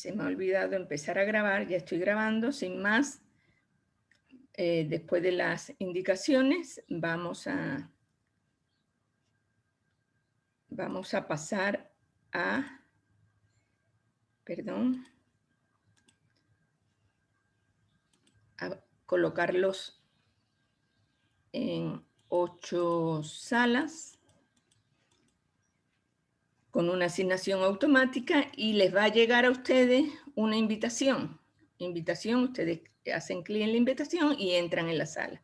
Se me ha olvidado empezar a grabar, ya estoy grabando, sin más. Después de las indicaciones, vamos a pasar a, a colocarlos en 8 salas con una asignación automática y les va a llegar a ustedes una invitación. Ustedes hacen clic en la invitación y entran en la sala.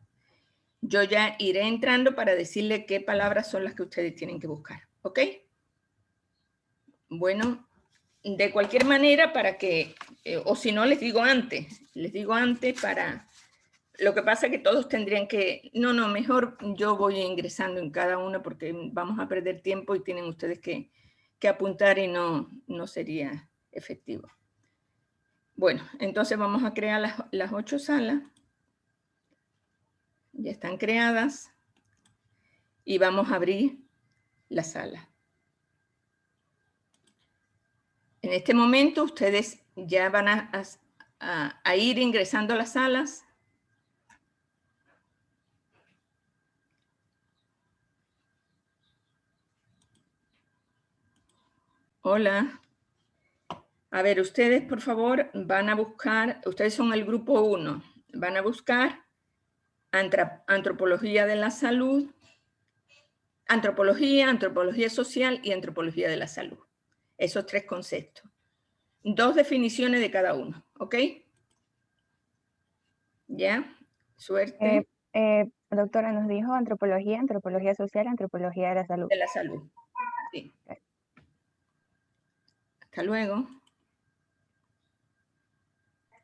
Yo ya iré entrando para decirle qué palabras son las que ustedes tienen que buscar, ¿ok? Bueno, de cualquier manera, para que, o si no, les digo antes para... Lo que pasa es que todos tendrían que... No, mejor yo voy ingresando en cada uno porque vamos a perder tiempo y tienen ustedes que apuntar y no sería efectivo. Bueno, entonces vamos a crear las 8 salas. Ya están creadas. Y vamos a abrir la sala. En este momento ustedes ya van a ir ingresando a las salas. Hola. A ver, ustedes, por favor, van a buscar, ustedes son el grupo 1, van a buscar antropología de la salud, antropología social y antropología de la salud. Esos 3 conceptos. 2 definiciones de cada uno, ¿ok? ¿Ya? Suerte. Doctora, nos dijo antropología social, antropología de la salud. De la salud, sí. Hasta luego.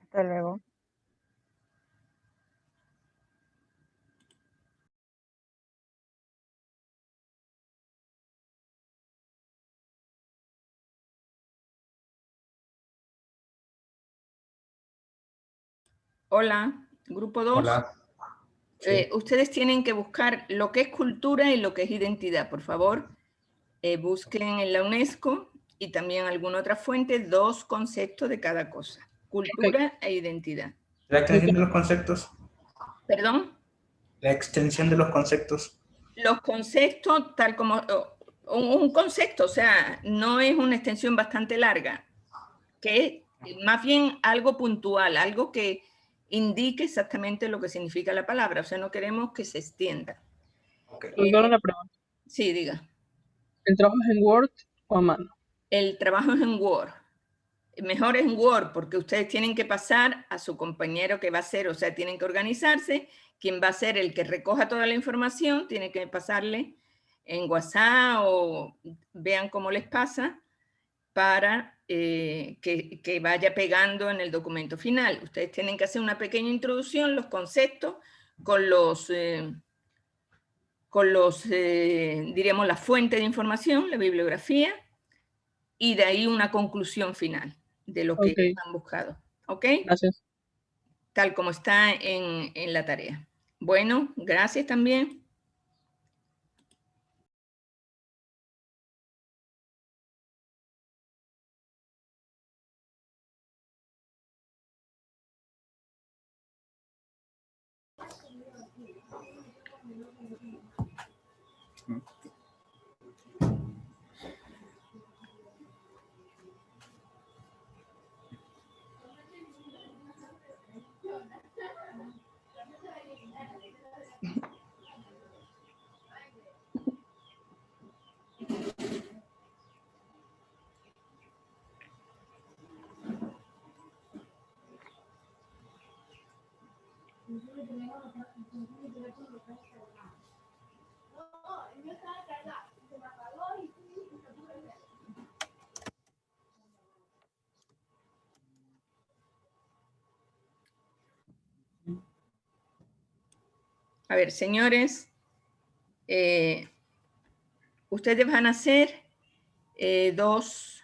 Hasta luego. Hola, grupo 2. Hola. Sí. Ustedes tienen que buscar lo que es cultura y lo que es identidad, por favor. Busquen en la UNESCO y también alguna otra fuente 2 conceptos de cada cosa. Cultura e identidad. La extensión de los conceptos. ¿Perdón? La extensión de los conceptos. Los conceptos, tal como un concepto, o sea, no es una extensión bastante larga, que es más bien algo puntual, algo que indique exactamente lo que significa la palabra, o sea, no queremos que se extienda. Doctora, una pregunta. Sí, diga. ¿El trabajo es en Word o a mano? El trabajo es en Word. Mejor es en Word porque ustedes tienen que pasar a su compañero que va a ser, o sea, tienen que organizarse. Quien va a ser el que recoja toda la información tiene que pasarle en WhatsApp o vean cómo les pasa para que vaya pegando en el documento final. Ustedes tienen que hacer una pequeña introducción, los conceptos, con los diríamos, la fuente de información, la bibliografía, y de ahí una conclusión final de lo que han buscado. ¿Ok? Gracias. Tal como está en la tarea. Bueno, gracias también. A ver, señores, ustedes van a hacer dos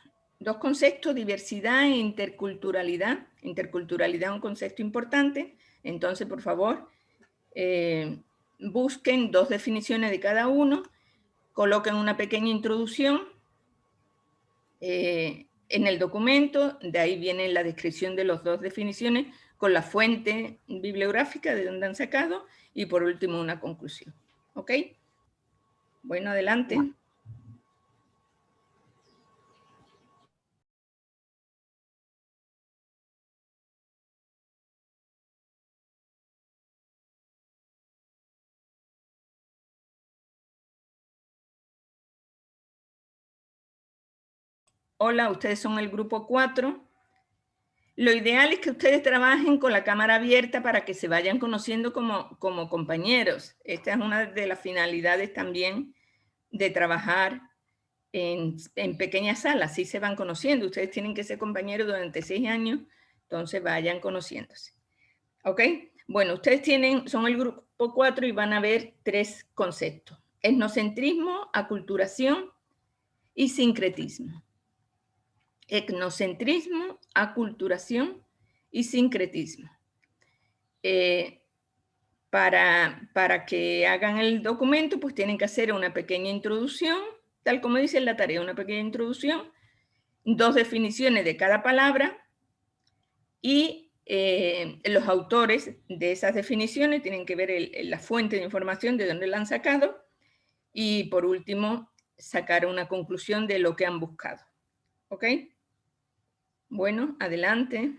conceptos, diversidad e interculturalidad. Interculturalidad es un concepto importante, entonces, por favor, busquen 2 definiciones de cada uno, coloquen una pequeña introducción, en el documento, de ahí viene la descripción de las 2 definiciones con la fuente bibliográfica de donde han sacado y por último una conclusión. ¿Ok? Bueno, adelante. Hola, ustedes son el grupo 4. Lo ideal es que ustedes trabajen con la cámara abierta para que se vayan conociendo como compañeros. Esta es una de las finalidades también de trabajar en pequeñas salas. Así se van conociendo. Ustedes tienen que ser compañeros durante 6 años, entonces vayan conociéndose. ¿Ok? Bueno, ustedes son el grupo 4 y van a ver 3 conceptos. Etnocentrismo, aculturación y sincretismo. Etnocentrismo, aculturación y sincretismo. Para que hagan el documento, pues tienen que hacer una pequeña introducción, tal como dice en la tarea, una pequeña introducción, 2 definiciones de cada palabra y los autores de esas definiciones tienen que ver la fuente de información de dónde la han sacado y por último sacar una conclusión de lo que han buscado. ¿Ok? Bueno, adelante.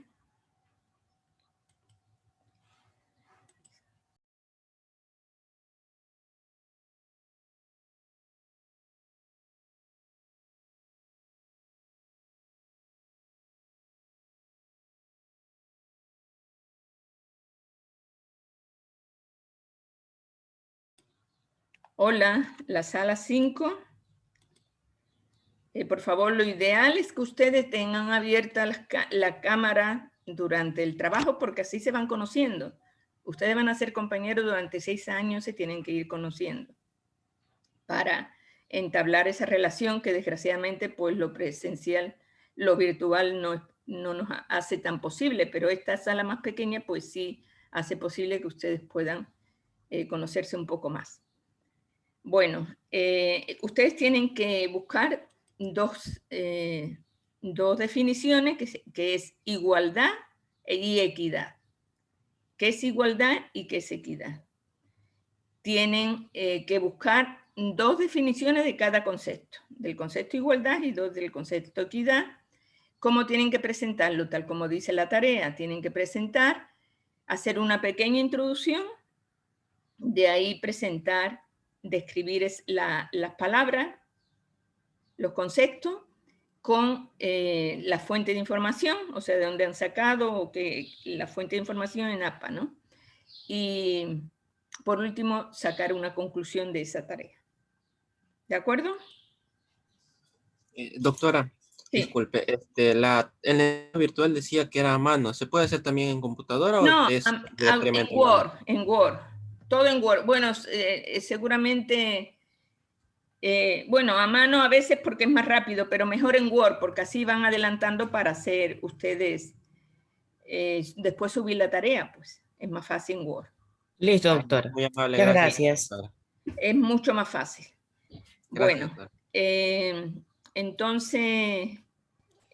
Hola, la sala 5. Por favor, lo ideal es que ustedes tengan abierta la cámara durante el trabajo porque así se van conociendo. Ustedes van a ser compañeros durante 6 años, se tienen que ir conociendo para entablar esa relación que desgraciadamente pues lo presencial, lo virtual no nos hace tan posible, pero esta sala más pequeña pues sí hace posible que ustedes puedan conocerse un poco más. Bueno, ustedes tienen que buscar 2 definiciones, que es igualdad y equidad. ¿Qué es igualdad y qué es equidad? Tienen que buscar 2 definiciones de cada concepto, del concepto igualdad y 2 del concepto equidad. ¿Cómo tienen que presentarlo? Tal como dice la tarea, tienen que presentar, hacer una pequeña introducción, de ahí presentar, describir las palabras, los conceptos, con la fuente de información, o sea, de dónde han sacado, o que la fuente de información en APA, ¿no? Y por último, sacar una conclusión de esa tarea. ¿De acuerdo? Doctora, Sí. disculpe, en el virtual decía que era a mano. ¿Se puede hacer también en computadora No, o es en directamente Word, todo en Word. Bueno, seguramente, bueno, a mano a veces porque es más rápido, pero mejor en Word, porque así van adelantando para hacer ustedes, después subir la tarea, pues es más fácil en Word. Listo, doctora. Muy amable, Muchas gracias. gracias. Doctora. Es mucho más fácil. Gracias, Bueno, doctora. entonces...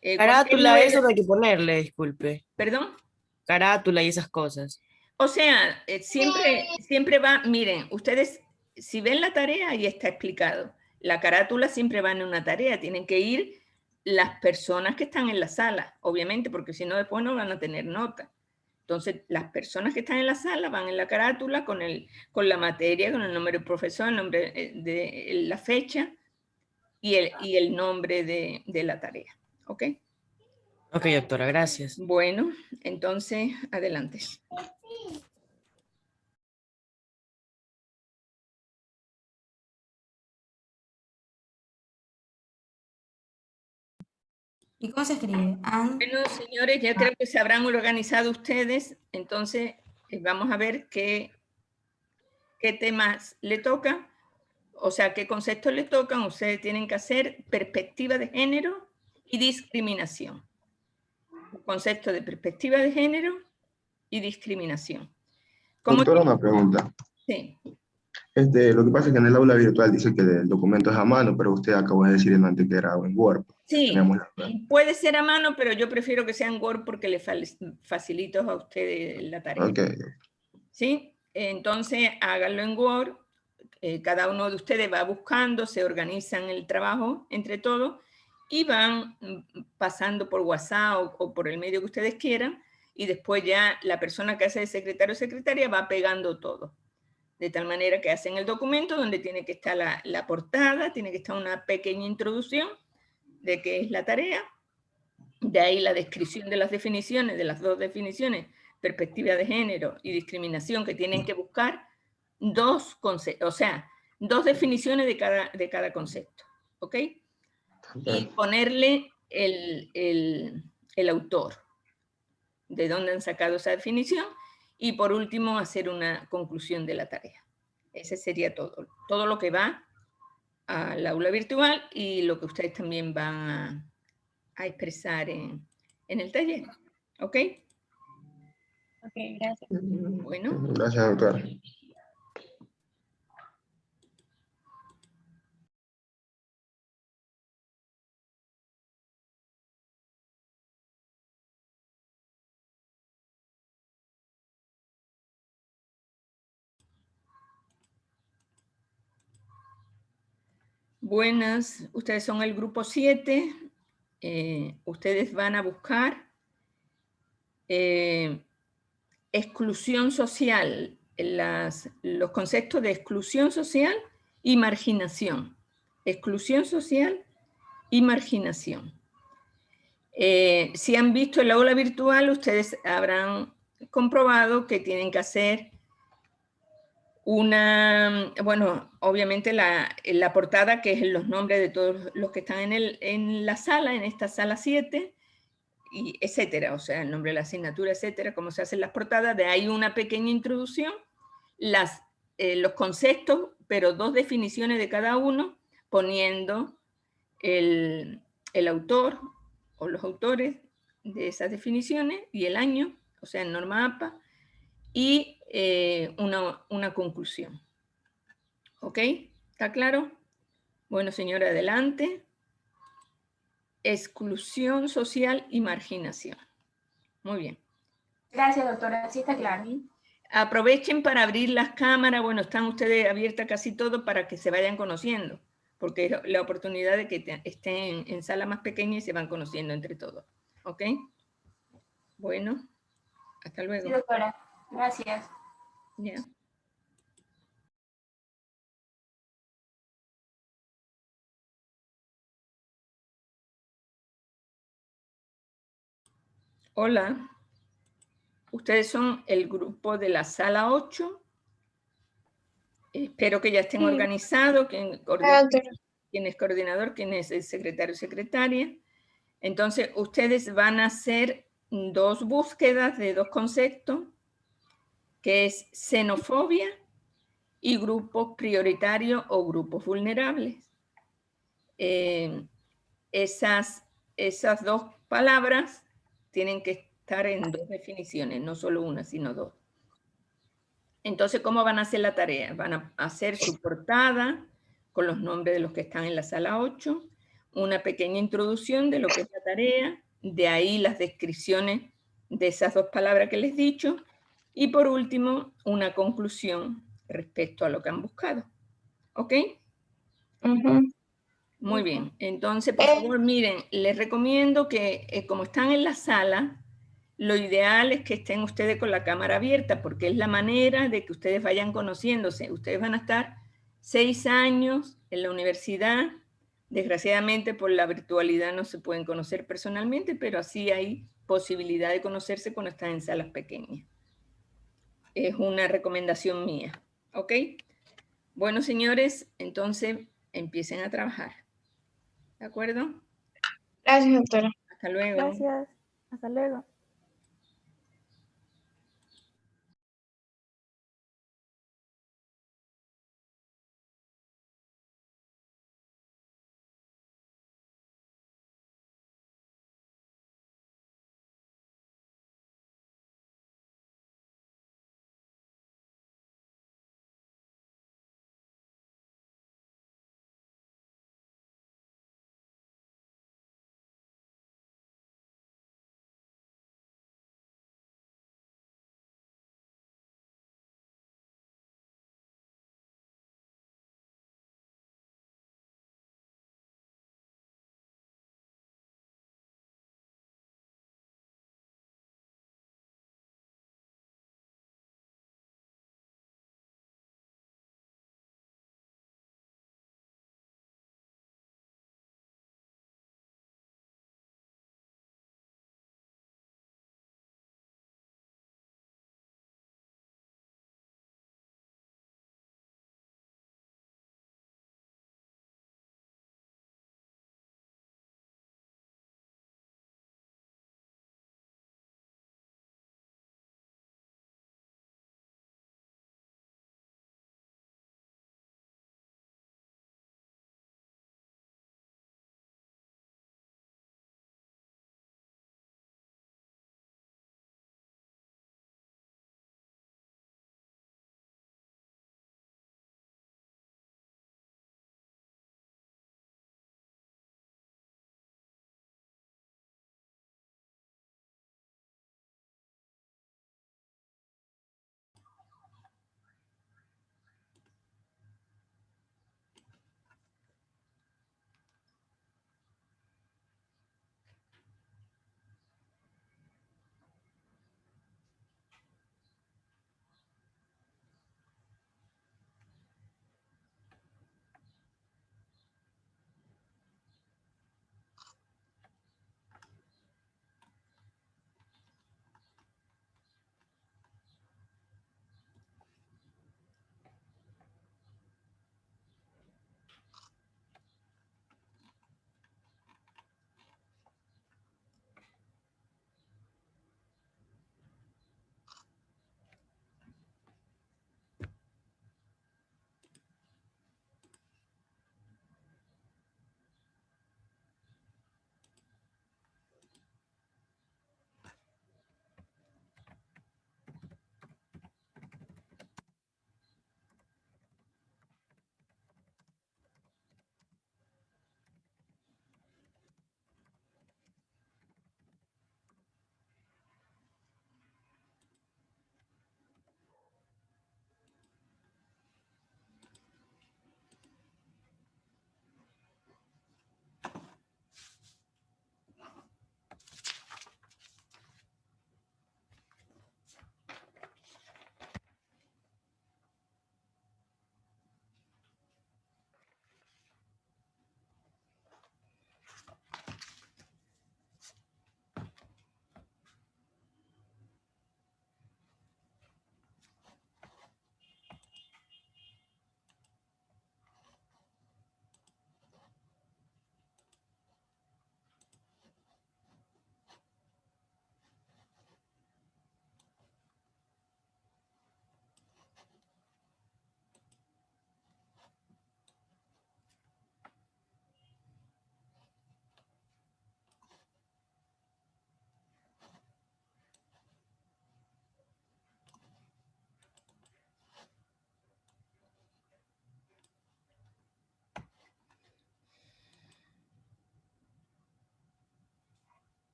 cualquier Carátula, novedad- eso no hay que ponerle, disculpe. ¿Perdón? Carátula y esas cosas. O sea, siempre va, miren, ustedes, si ven la tarea, ahí está explicado. La carátula siempre va en una tarea, tienen que ir las personas que están en la sala, obviamente, porque si no después no van a tener nota. Entonces, las personas que están en la sala van en la carátula con la materia, con el nombre del profesor, el nombre de la fecha y el nombre de la tarea. ¿Ok? Ok, doctora, gracias. Bueno, entonces, adelante. ¿Y cómo se escribe? Bueno, señores, ya creo que se habrán organizado ustedes, entonces vamos a ver qué temas le tocan, o sea, qué conceptos le tocan. Ustedes tienen que hacer perspectiva de género y discriminación. Concepto de perspectiva de género y discriminación. Doctora, una pregunta. Sí. Lo que pasa es que en el aula virtual dice que el documento es a mano, pero usted acabó de decir antes que era en Word. Sí, Teníamos la- puede ser a mano, pero yo prefiero que sea en Word porque le facilito a ustedes la tarea. Ok, ¿Sí? Entonces, háganlo en Word. Cada uno de ustedes va buscando, se organizan el trabajo entre todos y van pasando por WhatsApp o por el medio que ustedes quieran, y después ya la persona que hace de secretario o secretaria va pegando todo. De tal manera que hacen el documento donde tiene que estar la portada, tiene que estar una pequeña introducción de qué es la tarea, de ahí la descripción de las definiciones, de las dos definiciones, perspectiva de género y discriminación, que tienen que buscar dos conceptos, o sea, dos definiciones de cada concepto, ¿ok? Y ponerle el autor, de dónde han sacado esa definición, y por último hacer una conclusión de la tarea. Ese sería todo lo que va al aula virtual y lo que ustedes también van a expresar en el taller, ¿ok? Ok, gracias. Bueno, gracias, doctora. buenas, ustedes son el grupo 7, ustedes van a buscar exclusión social, los conceptos de exclusión social y marginación. Exclusión social y marginación. Si han visto el aula virtual, ustedes habrán comprobado que tienen que hacer bueno, obviamente la portada, que es los nombres de todos los que están en la sala, en esta sala 7, y etcétera, o sea, el nombre de la asignatura, etcétera, cómo se hacen las portadas. De ahí una pequeña introducción, los conceptos, pero dos definiciones de cada uno, poniendo el autor o los autores de esas definiciones y el año, o sea, en norma APA, y una conclusión. ¿Ok? ¿Está claro? Bueno, señora, adelante. Exclusión social y marginación. Muy bien. Gracias, doctora. Sí está claro. Aprovechen para abrir las cámaras. Bueno, están ustedes abiertas casi todo para que se vayan conociendo, porque es la oportunidad de que estén en sala más pequeña y se van conociendo entre todos. ¿Ok? Bueno, hasta luego. Sí, doctora. Gracias. Ya. Hola. Ustedes son el grupo de la sala 8. Espero que ya estén organizados. ¿Quién es coordinador? ¿Quién es el secretario o secretaria? Entonces, ustedes van a hacer dos búsquedas de dos conceptos, que es xenofobia y grupos prioritarios o grupos vulnerables. Esas dos palabras tienen que estar en dos definiciones, no solo una, sino dos. Entonces, ¿cómo van a hacer la tarea? Van a hacer su portada con los nombres de los que están en la sala 8, una pequeña introducción de lo que es la tarea, de ahí las descripciones de esas dos palabras que les he dicho, y por último, una conclusión respecto a lo que han buscado. ¿Ok? Muy bien. Entonces, por favor, miren, les recomiendo que como están en la sala, lo ideal es que estén ustedes con la cámara abierta, porque es la manera de que ustedes vayan conociéndose. Ustedes van a estar 6 años en la universidad. Desgraciadamente, por la virtualidad no se pueden conocer personalmente, pero así hay posibilidad de conocerse cuando están en salas pequeñas. Es una recomendación mía. ¿Ok? Bueno, señores, entonces empiecen a trabajar. ¿De acuerdo? Gracias, doctora. Hasta luego. Gracias. Hasta luego.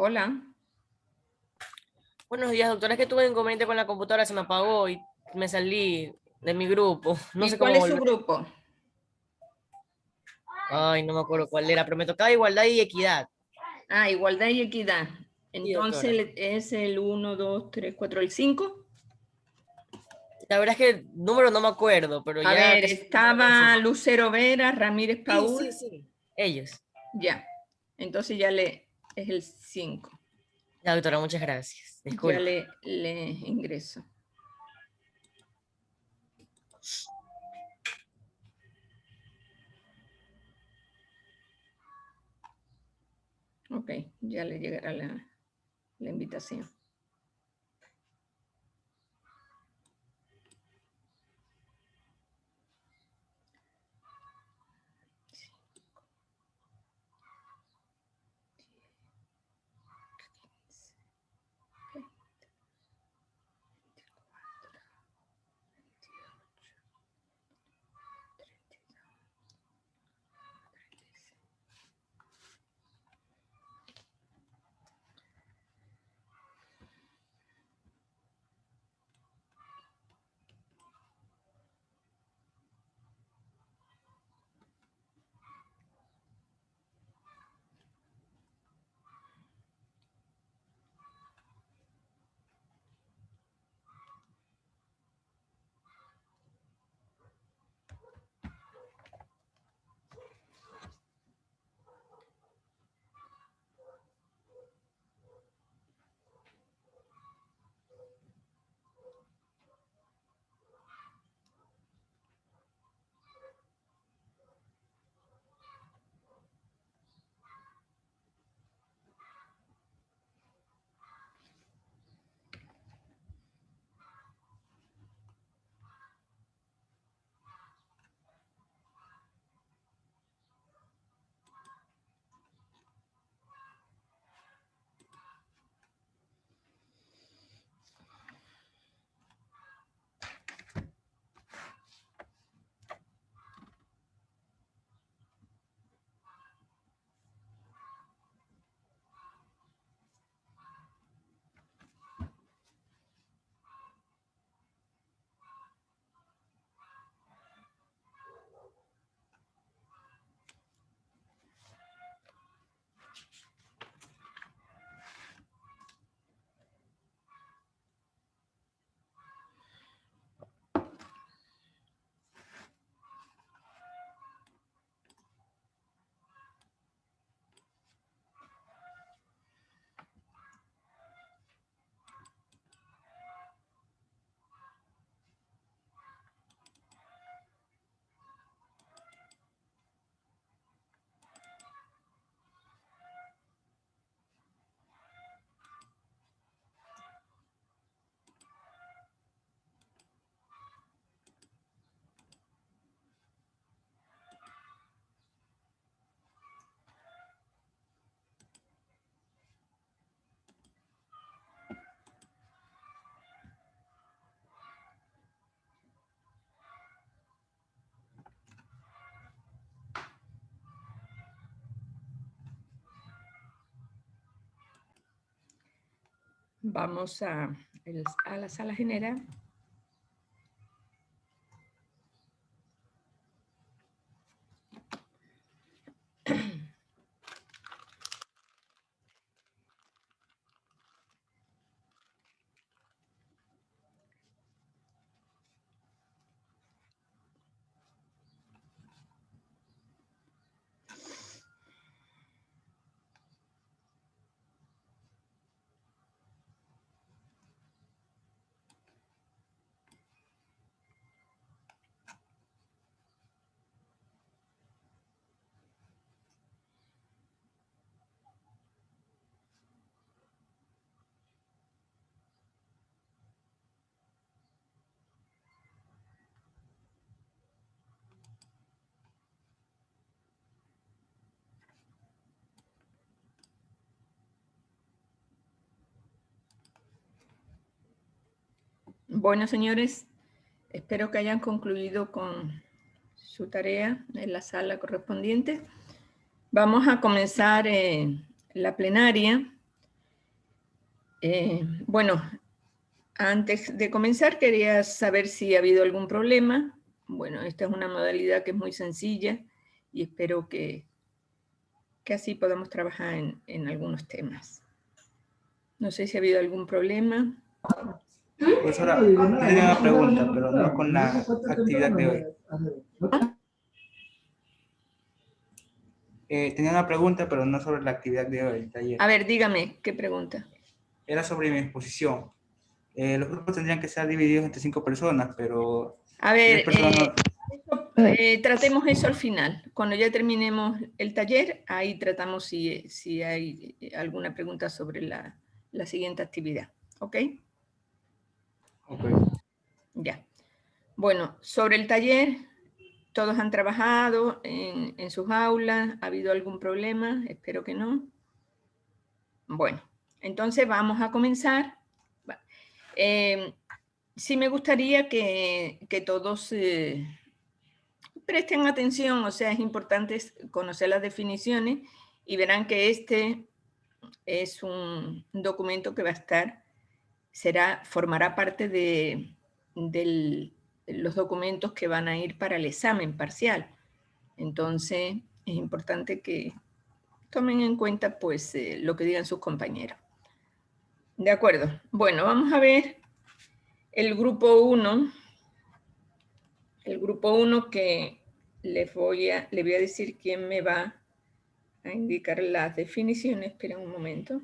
Hola. Buenos días, doctora. Es que tuve un inconveniente con la computadora, se me apagó y me salí de mi grupo. No ¿Y sé cuál cómo es su volver. grupo? Ay, no me acuerdo cuál era, pero me tocaba igualdad y equidad. Ah, igualdad y equidad. Sí, doctora. Entonces es el 1, 2, 3, 4, el 5. La verdad es que el número no me acuerdo, pero A ya ver, casi no me estaba sé. Lucero Vera, Ramírez Sí, Paul. sí, sí. Ellos. Ya. Entonces ya es el 5. Ya, doctora, muchas gracias. Ya Disculpe. le ingreso. Ok, ya le llegará la invitación. Vamos a la sala general. Bueno, señores, espero que hayan concluido con su tarea en la sala correspondiente. Vamos a comenzar la plenaria Bueno, antes de comenzar quería saber si ha habido algún problema. Bueno, esta es una modalidad que es muy sencilla y espero que así podamos trabajar en algunos temas. No sé si ha habido algún problema. Profesora, yo tenía una pregunta, pero no con la actividad de hoy. Tenía una pregunta, pero no sobre la actividad de hoy, el taller. A ver, dígame, ¿qué pregunta? Era sobre mi exposición. Los grupos tendrían que ser divididos entre 5 personas, pero A 3 ver, personas tratemos eso al final. Cuando ya terminemos el taller, ahí tratamos si hay alguna pregunta sobre la siguiente actividad. ¿Ok? Ok. Ya. Bueno, sobre el taller, todos han trabajado en sus aulas. ¿Ha habido algún problema? Espero que no. Bueno, entonces vamos a comenzar. Sí me gustaría que todos presten atención, o sea, es importante conocer las definiciones y verán que este es un documento que va a estar, formará parte de los documentos que van a ir para el examen parcial. Entonces, es importante que tomen en cuenta pues lo que digan sus compañeros. De acuerdo. Bueno, vamos a ver el grupo 1. El grupo 1 que le voy a decir quién me va a indicar las definiciones. Esperen un momento.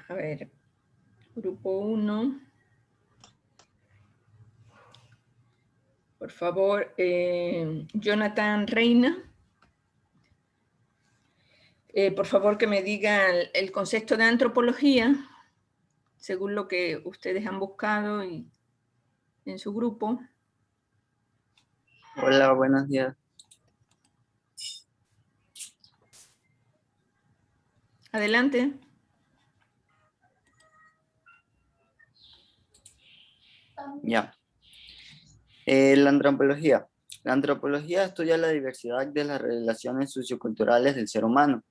A ver, grupo 1. Por favor, Jonathan Reina. Por favor, que me digan el concepto de antropología, según lo que ustedes han buscado en su grupo. Hola, buenos días. Adelante. Ya. La antropología. La antropología estudia la diversidad de las relaciones socioculturales del ser humano,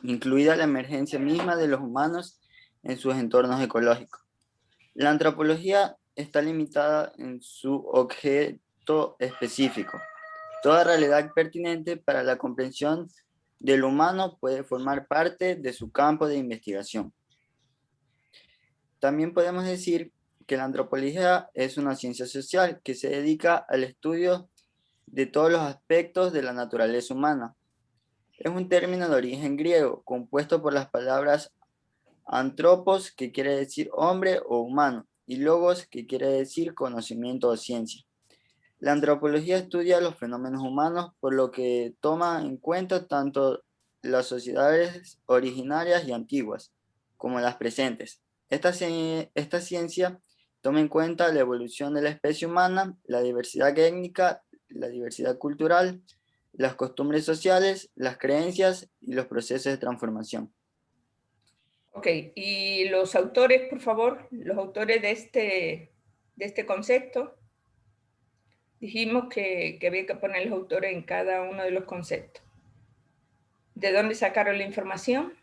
incluida la emergencia misma de los humanos en sus entornos ecológicos. La antropología está limitada en su objeto específico. Toda realidad pertinente para la comprensión del humano puede formar parte de su campo de investigación. También podemos decir que la antropología es una ciencia social que se dedica al estudio de todos los aspectos de la naturaleza humana. Es un término de origen griego, compuesto por las palabras antropos, que quiere decir hombre o humano, y logos, que quiere decir conocimiento o ciencia. La antropología estudia los fenómenos humanos, por lo que toma en cuenta tanto las sociedades originarias y antiguas, como las presentes. Esta ciencia toma en cuenta la evolución de la especie humana, la diversidad étnica, la diversidad cultural, las costumbres sociales, las creencias y los procesos de transformación. Ok, y los autores, por favor, los autores de este concepto. Dijimos que había que poner los autores en cada uno de los conceptos. ¿De dónde sacaron la información?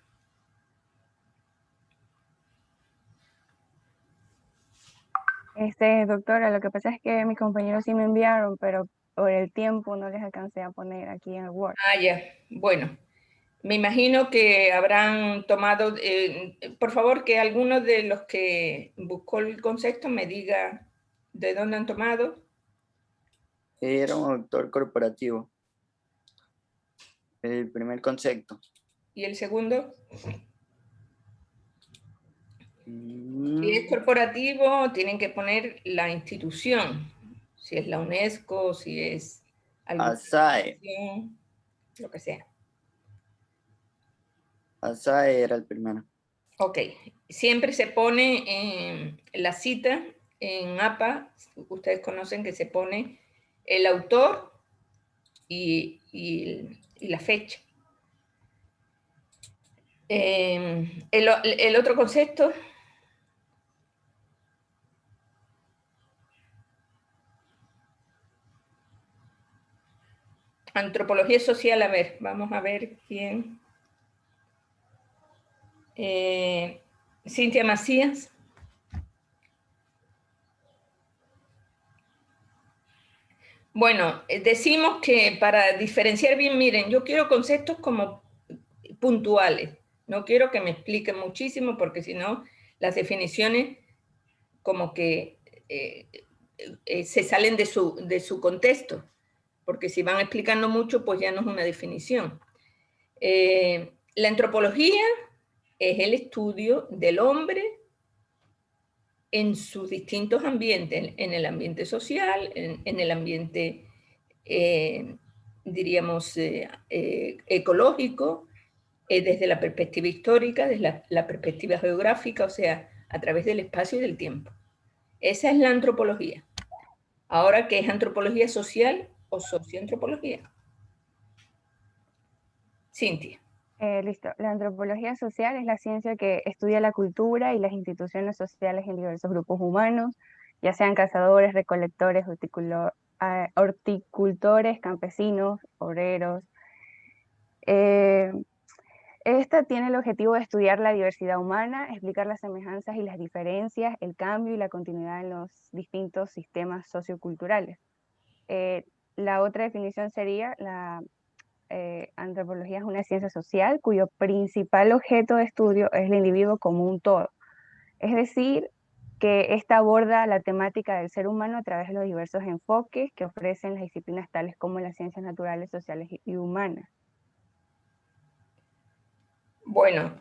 Doctora, lo que pasa es que mis compañeros sí me enviaron, pero por el tiempo no les alcancé a poner aquí en el Word. Ah, ya. Bueno, me imagino que habrán tomado, por favor, que alguno de los que buscó el concepto me diga de dónde han tomado. Era un autor corporativo. El primer concepto. ¿Y el segundo? Si es corporativo, tienen que poner la institución. Si es la UNESCO, si es alguna ASAE. Lo que sea. ASAE era el primero. Ok. Siempre se pone la cita en APA. Ustedes conocen que se pone el autor y la fecha. El otro concepto. Antropología social, a ver, vamos a ver quién. Cintia Macías. Bueno, decimos que para diferenciar bien, miren, yo quiero conceptos como puntuales. No quiero que me expliquen muchísimo porque si no, las definiciones como que se salen de su contexto. Porque si van explicando mucho, pues ya no es una definición. La antropología es el estudio del hombre en sus distintos ambientes, en el ambiente social, en el ambiente, diríamos, ecológico, desde la perspectiva histórica, desde la perspectiva geográfica, o sea, a través del espacio y del tiempo. Esa es la antropología. Ahora, ¿qué es antropología social o socioantropología? Cintia. Listo. La antropología social es la ciencia que estudia la cultura y las instituciones sociales en diversos grupos humanos, ya sean cazadores, recolectores, horticultores, campesinos, obreros. Esta tiene el objetivo de estudiar la diversidad humana, explicar las semejanzas y las diferencias, el cambio y la continuidad en los distintos sistemas socioculturales. La otra definición sería la antropología es una ciencia social cuyo principal objeto de estudio es el individuo como un todo. Es decir, que esta aborda la temática del ser humano a través de los diversos enfoques que ofrecen las disciplinas tales como las ciencias naturales, sociales y humanas. Bueno,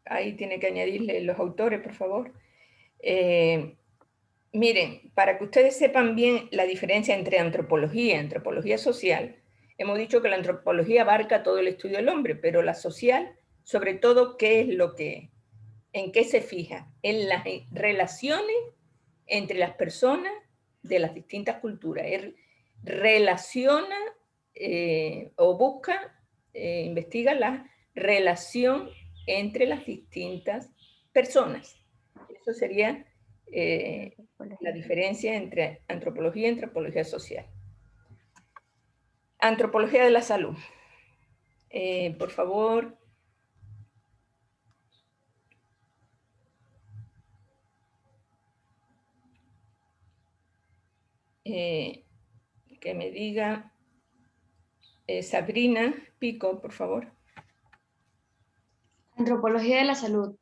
ahí tiene que añadirle los autores, por favor. Miren, para que ustedes sepan bien la diferencia entre antropología y antropología social, hemos dicho que la antropología abarca todo el estudio del hombre, pero la social, sobre todo, ¿qué es lo que, en qué se fija? En las relaciones entre las personas de las distintas culturas. Relaciona o busca, investiga la relación entre las distintas personas. Eso sería la diferencia entre antropología y antropología social. Antropología de la salud. Por favor. Que me diga Sabrina Pico, por favor. Antropología de la salud.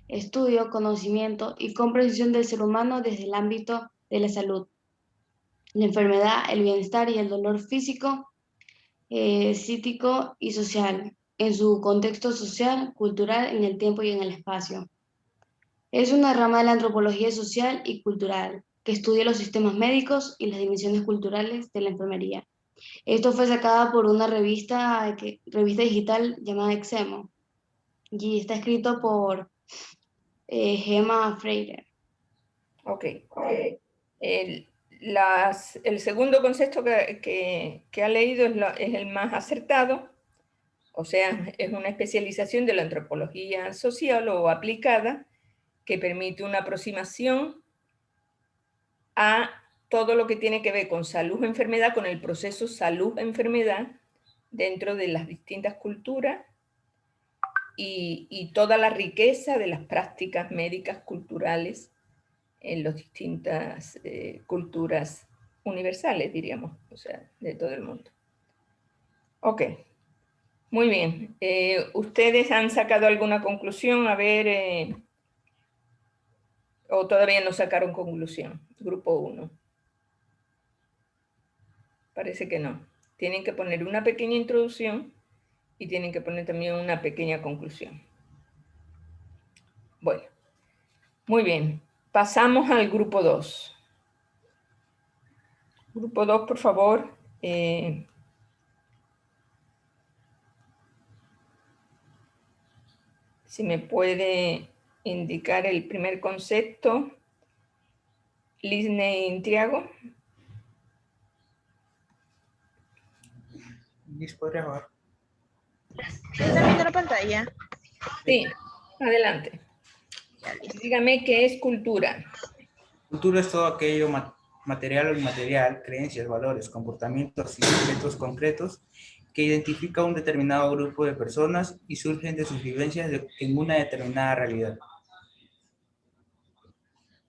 Estudio, conocimiento y comprensión del ser humano desde el ámbito de la salud, la enfermedad, el bienestar y el dolor físico, psíquico y social, en su contexto social, cultural, en el tiempo y en el espacio. Es una rama de la antropología social y cultural que estudia los sistemas médicos y las dimensiones culturales de la enfermería. Esto fue sacada por una revista digital llamada Exemo y está escrito por Gemma Freire. Ok. El segundo concepto que ha leído es el más acertado, o sea, es una especialización de la antropología social o aplicada que permite una aproximación a todo lo que tiene que ver con salud-enfermedad, con el proceso salud-enfermedad dentro de las distintas culturas y toda la riqueza de las prácticas médicas culturales en las distintas culturas universales, diríamos, o sea, de todo el mundo. Ok, muy bien. ¿Ustedes han sacado alguna conclusión? A ver, o todavía no sacaron conclusión, grupo 1. Parece que no. Tienen que poner una pequeña introducción y tienen que poner también una pequeña conclusión. Bueno, muy bien. Pasamos al grupo 2. Grupo 2, por favor. Si me puede indicar el primer concepto. Lisney Intriago. ¿Podría ver? ¿Está viendo la pantalla? Sí, adelante. Dígame qué es cultura. Cultura es todo aquello material o inmaterial, creencias, valores, comportamientos y objetos concretos que identifica un determinado grupo de personas y surgen de sus vivencias en una determinada realidad.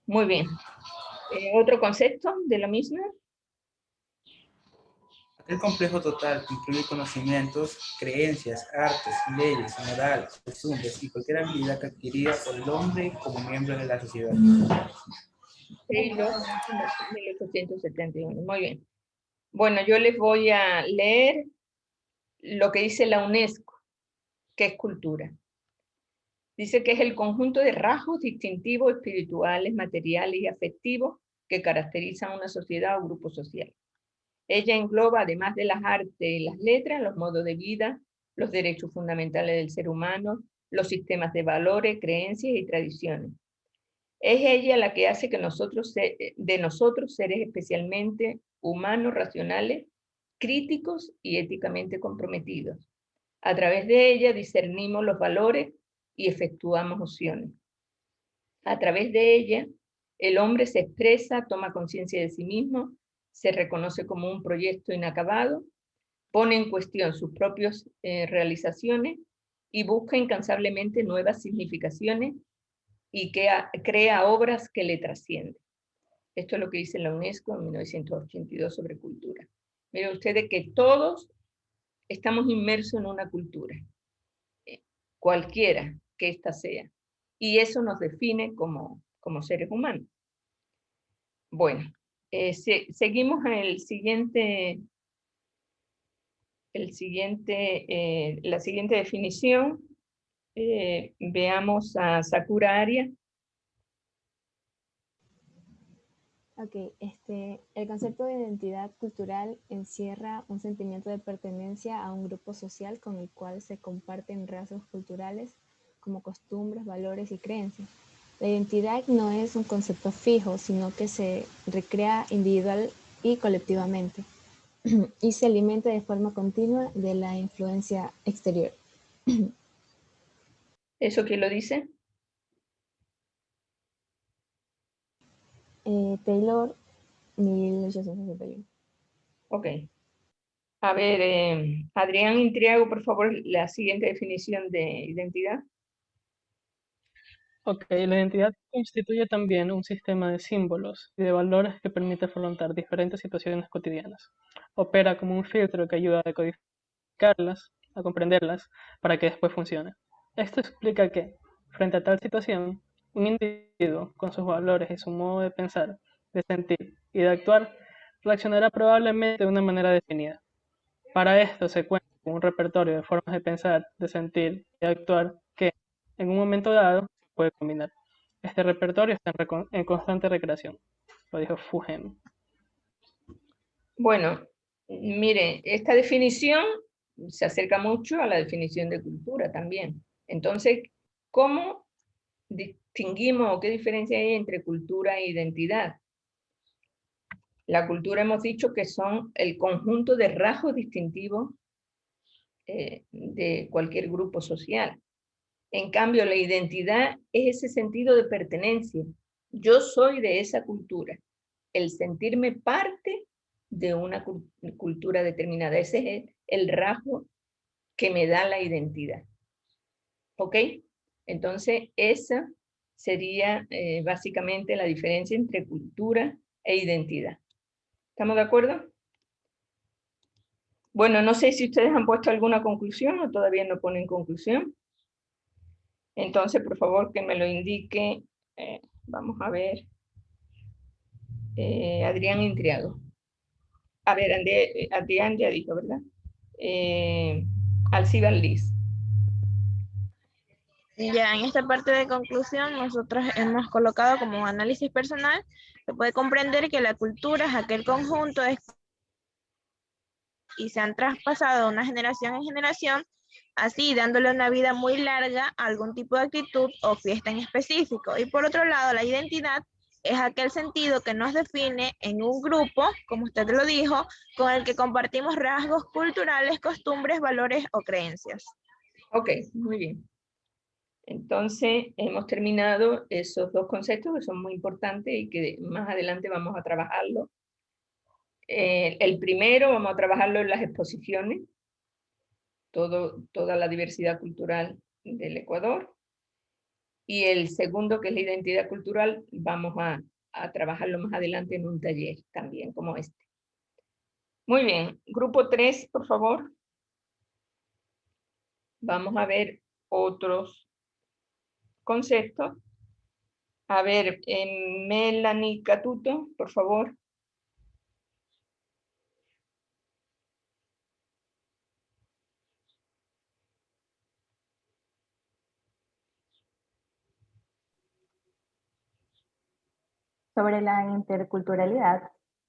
Muy bien. ¿Otro concepto de lo mismo? Aquel complejo total que incluye conocimientos, creencias, artes, leyes, modales, costumbres y cualquier habilidad adquirida por el hombre como miembro de la sociedad. Taylor, 1871. Muy bien. Bueno, yo les voy a leer lo que dice la UNESCO, que es cultura. Dice que es el conjunto de rasgos distintivos espirituales, materiales y afectivos que caracterizan una sociedad o grupo social. Ella engloba, además de las artes y las letras, los modos de vida, los derechos fundamentales del ser humano, los sistemas de valores, creencias y tradiciones. Es ella la que hace que de nosotros seres especialmente humanos, racionales, críticos y éticamente comprometidos. A través de ella discernimos los valores y efectuamos opciones. A través de ella, el hombre se expresa, toma conciencia de sí mismo, se reconoce como un proyecto inacabado, pone en cuestión sus propias realizaciones y busca incansablemente nuevas significaciones y crea obras que le trascienden. Esto es lo que dice la UNESCO en 1982 sobre cultura. Miren ustedes que todos estamos inmersos en una cultura, cualquiera que ésta sea, y eso nos define como seres humanos. Bueno, seguimos en la siguiente definición. Veamos a Sakura Arias. Ok, el concepto de identidad cultural encierra un sentimiento de pertenencia a un grupo social con el cual se comparten rasgos culturales como costumbres, valores y creencias. La identidad no es un concepto fijo, sino que se recrea individual y colectivamente y se alimenta de forma continua de la influencia exterior. ¿Eso quién lo dice? Taylor, 1861. Ok. A ver, Adrián Intriago, por favor, la siguiente definición de identidad. Ok, la identidad constituye también un sistema de símbolos y de valores que permite afrontar diferentes situaciones cotidianas. Opera como un filtro que ayuda a decodificarlas, a comprenderlas, para que después funcione. Esto explica que, frente a tal situación, un individuo, con sus valores y su modo de pensar, de sentir y de actuar, reaccionará probablemente de una manera definida. Para esto se cuenta con un repertorio de formas de pensar, de sentir y de actuar que, en un momento dado, se puede combinar. Este repertorio está en constante recreación, lo dijo Fugen. Bueno, mire, esta definición se acerca mucho a la definición de cultura también. Entonces, ¿cómo distinguimos o qué diferencia hay entre cultura e identidad? La cultura hemos dicho que son el conjunto de rasgos distintivos de cualquier grupo social. En cambio, la identidad es ese sentido de pertenencia. Yo soy de esa cultura. El sentirme parte de una cultura determinada. Ese es el rasgo que me da la identidad. ¿Ok? Entonces, esa sería básicamente la diferencia entre cultura e identidad. ¿Estamos de acuerdo? Bueno, no sé si ustedes han puesto alguna conclusión o todavía no ponen conclusión. Entonces, por favor, que me lo indique. Vamos a ver. Adrián Intriago. A ver, Adrián ya dijo, ¿verdad? Alcibar Liz. Ya en esta parte de conclusión, nosotros hemos colocado como un análisis personal que puede comprender que la cultura es aquel conjunto de y se han traspasado de una generación en generación, así dándole una vida muy larga a algún tipo de actitud o fiesta en específico. Y por otro lado, la identidad es aquel sentido que nos define en un grupo, como usted lo dijo, con el que compartimos rasgos culturales, costumbres, valores o creencias. Ok, muy bien. Entonces, hemos terminado esos dos conceptos que son muy importantes y que más adelante vamos a trabajarlo. El primero vamos a trabajarlo en las exposiciones, toda la diversidad cultural del Ecuador. Y el segundo, que es la identidad cultural, vamos a trabajarlo más adelante en un taller también como este. Muy bien, grupo 3, por favor. Vamos a ver otros conceptos. A ver, Melanie Catuto, por favor. Sobre la interculturalidad.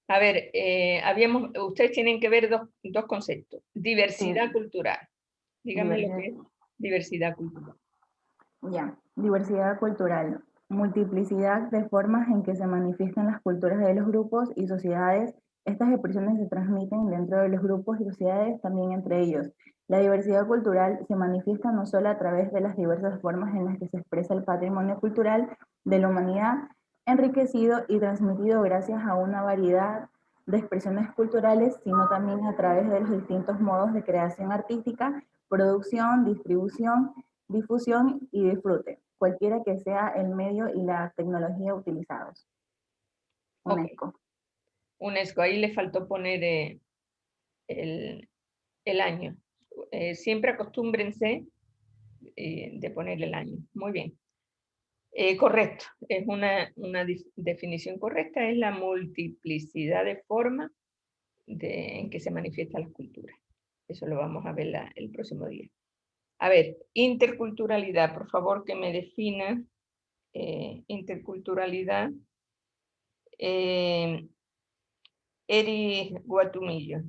A ver, ustedes tienen que ver dos conceptos. Diversidad cultural. Díganme lo que es diversidad cultural. Ya, diversidad cultural. Multiplicidad de formas en que se manifiestan las culturas de los grupos y sociedades. Estas expresiones se transmiten dentro de los grupos y sociedades, también entre ellos. La diversidad cultural se manifiesta no solo a través de las diversas formas en las que se expresa el patrimonio cultural de la humanidad, enriquecido y transmitido gracias a una variedad de expresiones culturales, sino también a través de los distintos modos de creación artística, producción, distribución, difusión y disfrute, cualquiera que sea el medio y la tecnología utilizados. UNESCO. Okay. UNESCO, ahí le faltó poner el año. Siempre acostúmbrense de poner el año. Muy bien. Correcto, es una definición correcta, es la multiplicidad de formas en que se manifiestan las culturas. Eso lo vamos a ver el próximo día. A ver, interculturalidad, por favor que me defina interculturalidad. Eri Guatumillo.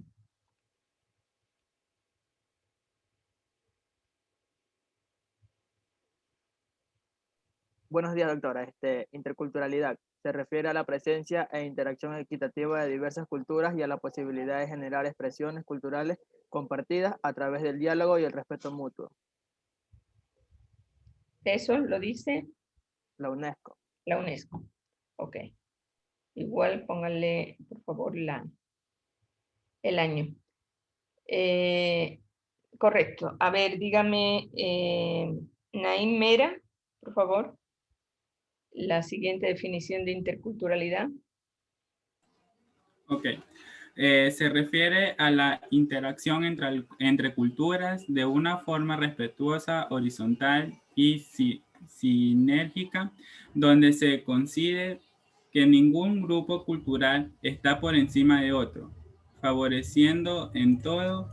Buenos días, doctora. Interculturalidad se refiere a la presencia e interacción equitativa de diversas culturas y a la posibilidad de generar expresiones culturales compartidas a través del diálogo y el respeto mutuo. ¿Eso lo dice? La UNESCO. La UNESCO. Ok. Igual pónganle, por favor, el año. Correcto. A ver, dígame, Naim Mera, por favor, la siguiente definición de interculturalidad. Ok. Se refiere a la interacción entre culturas de una forma respetuosa, horizontal y sinérgica, donde se considera que ningún grupo cultural está por encima de otro, favoreciendo en todo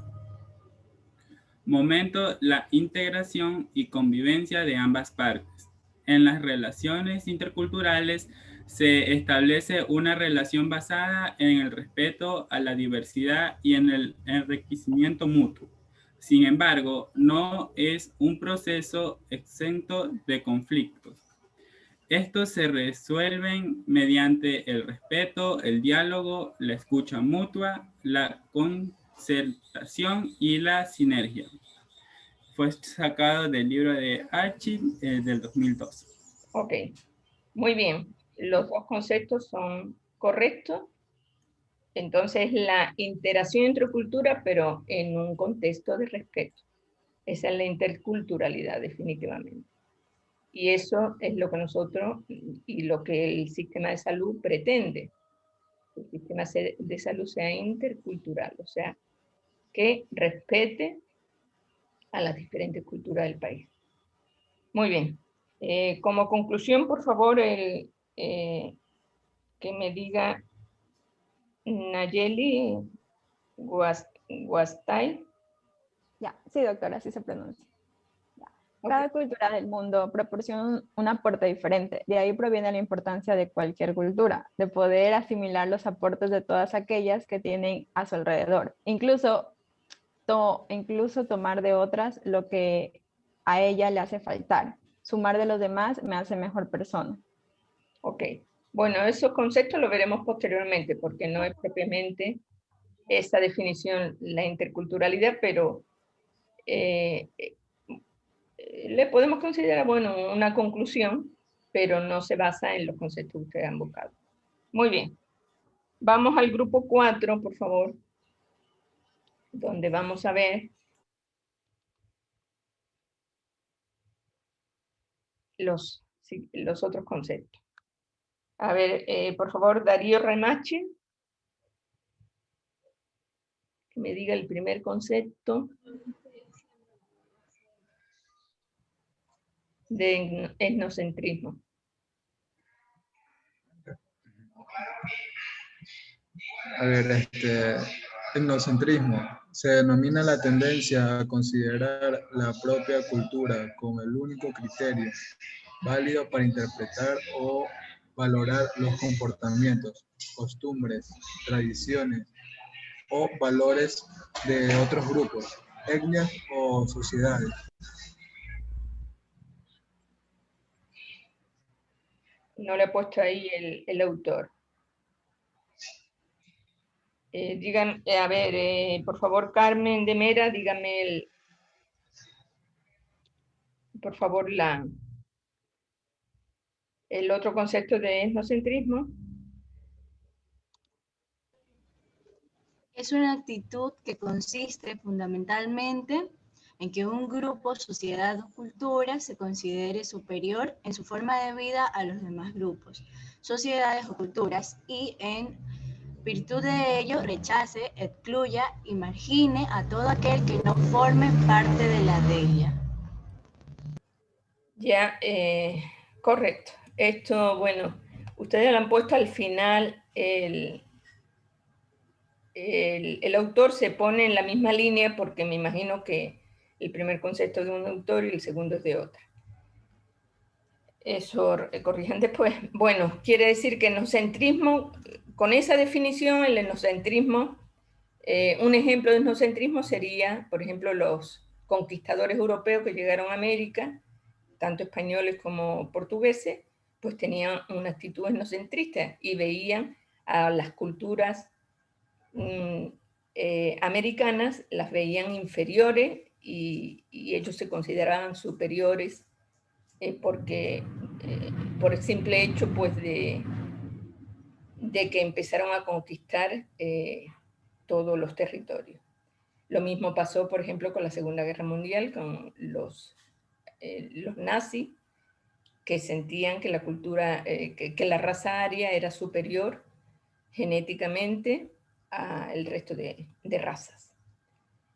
momento la integración y convivencia de ambas partes. En las relaciones interculturales se establece una relación basada en el respeto a la diversidad y en el enriquecimiento mutuo. Sin embargo, no es un proceso exento de conflictos. Estos se resuelven mediante el respeto, el diálogo, la escucha mutua, la concertación y la sinergia. Fue sacado del libro de Archie del 2002. Ok, muy bien. Los dos conceptos son correctos. Entonces, la interacción entre culturas, pero en un contexto de respeto. Esa es la interculturalidad, definitivamente. Y eso es lo que nosotros y lo que el sistema de salud pretende. El sistema de salud sea intercultural, o sea, que respete a las diferentes culturas del país. Muy bien. Como conclusión, por favor, que me diga Nayeli Guastay. Ya, sí, doctora, así se pronuncia. Cada cultura del mundo proporciona un aporte diferente. De ahí proviene la importancia de cualquier cultura, de poder asimilar los aportes de todas aquellas que tienen a su alrededor. Incluso tomar de otras lo que a ella le hace faltar. Sumar de los demás me hace mejor persona. Ok. Bueno, esos conceptos los veremos posteriormente, porque no es propiamente esa definición la interculturalidad, pero le podemos considerar, bueno, una conclusión, pero no se basa en los conceptos que ustedes han buscado. Muy bien. Vamos al grupo 4, por favor, donde vamos a ver los otros conceptos. A ver, por favor, Darío Remache, que me diga el primer concepto de etnocentrismo. A ver, etnocentrismo se denomina la tendencia a considerar la propia cultura como el único criterio válido para interpretar o valorar los comportamientos, costumbres, tradiciones o valores de otros grupos, etnias o sociedades. No le he puesto ahí el autor. Digan, a ver, por favor, Carmen de Mera, dígame por favor, el otro concepto de etnocentrismo. Es una actitud que consiste fundamentalmente en que un grupo, sociedad o cultura se considere superior en su forma de vida a los demás grupos, sociedades o culturas y en virtud de ello rechace, excluya y margine a todo aquel que no forme parte de la de ella. Ya, correcto. Esto, bueno, ustedes lo han puesto al final, el autor se pone en la misma línea porque me imagino que el primer concepto es de un autor y el segundo es de otro. Eso corrijan después. Bueno, quiere decir que etnocentrismo, con esa definición, el etnocentrismo, un ejemplo de etnocentrismo sería, por ejemplo, los conquistadores europeos que llegaron a América, tanto españoles como portugueses, pues tenían una actitud etnocentrista y veían a las culturas americanas, las veían inferiores y ellos se consideraban superiores porque por el simple hecho pues de que empezaron a conquistar todos los territorios. Lo mismo pasó, por ejemplo, con la Segunda Guerra Mundial, con los nazis, que sentían que la cultura, que la raza aria era superior genéticamente al resto de razas.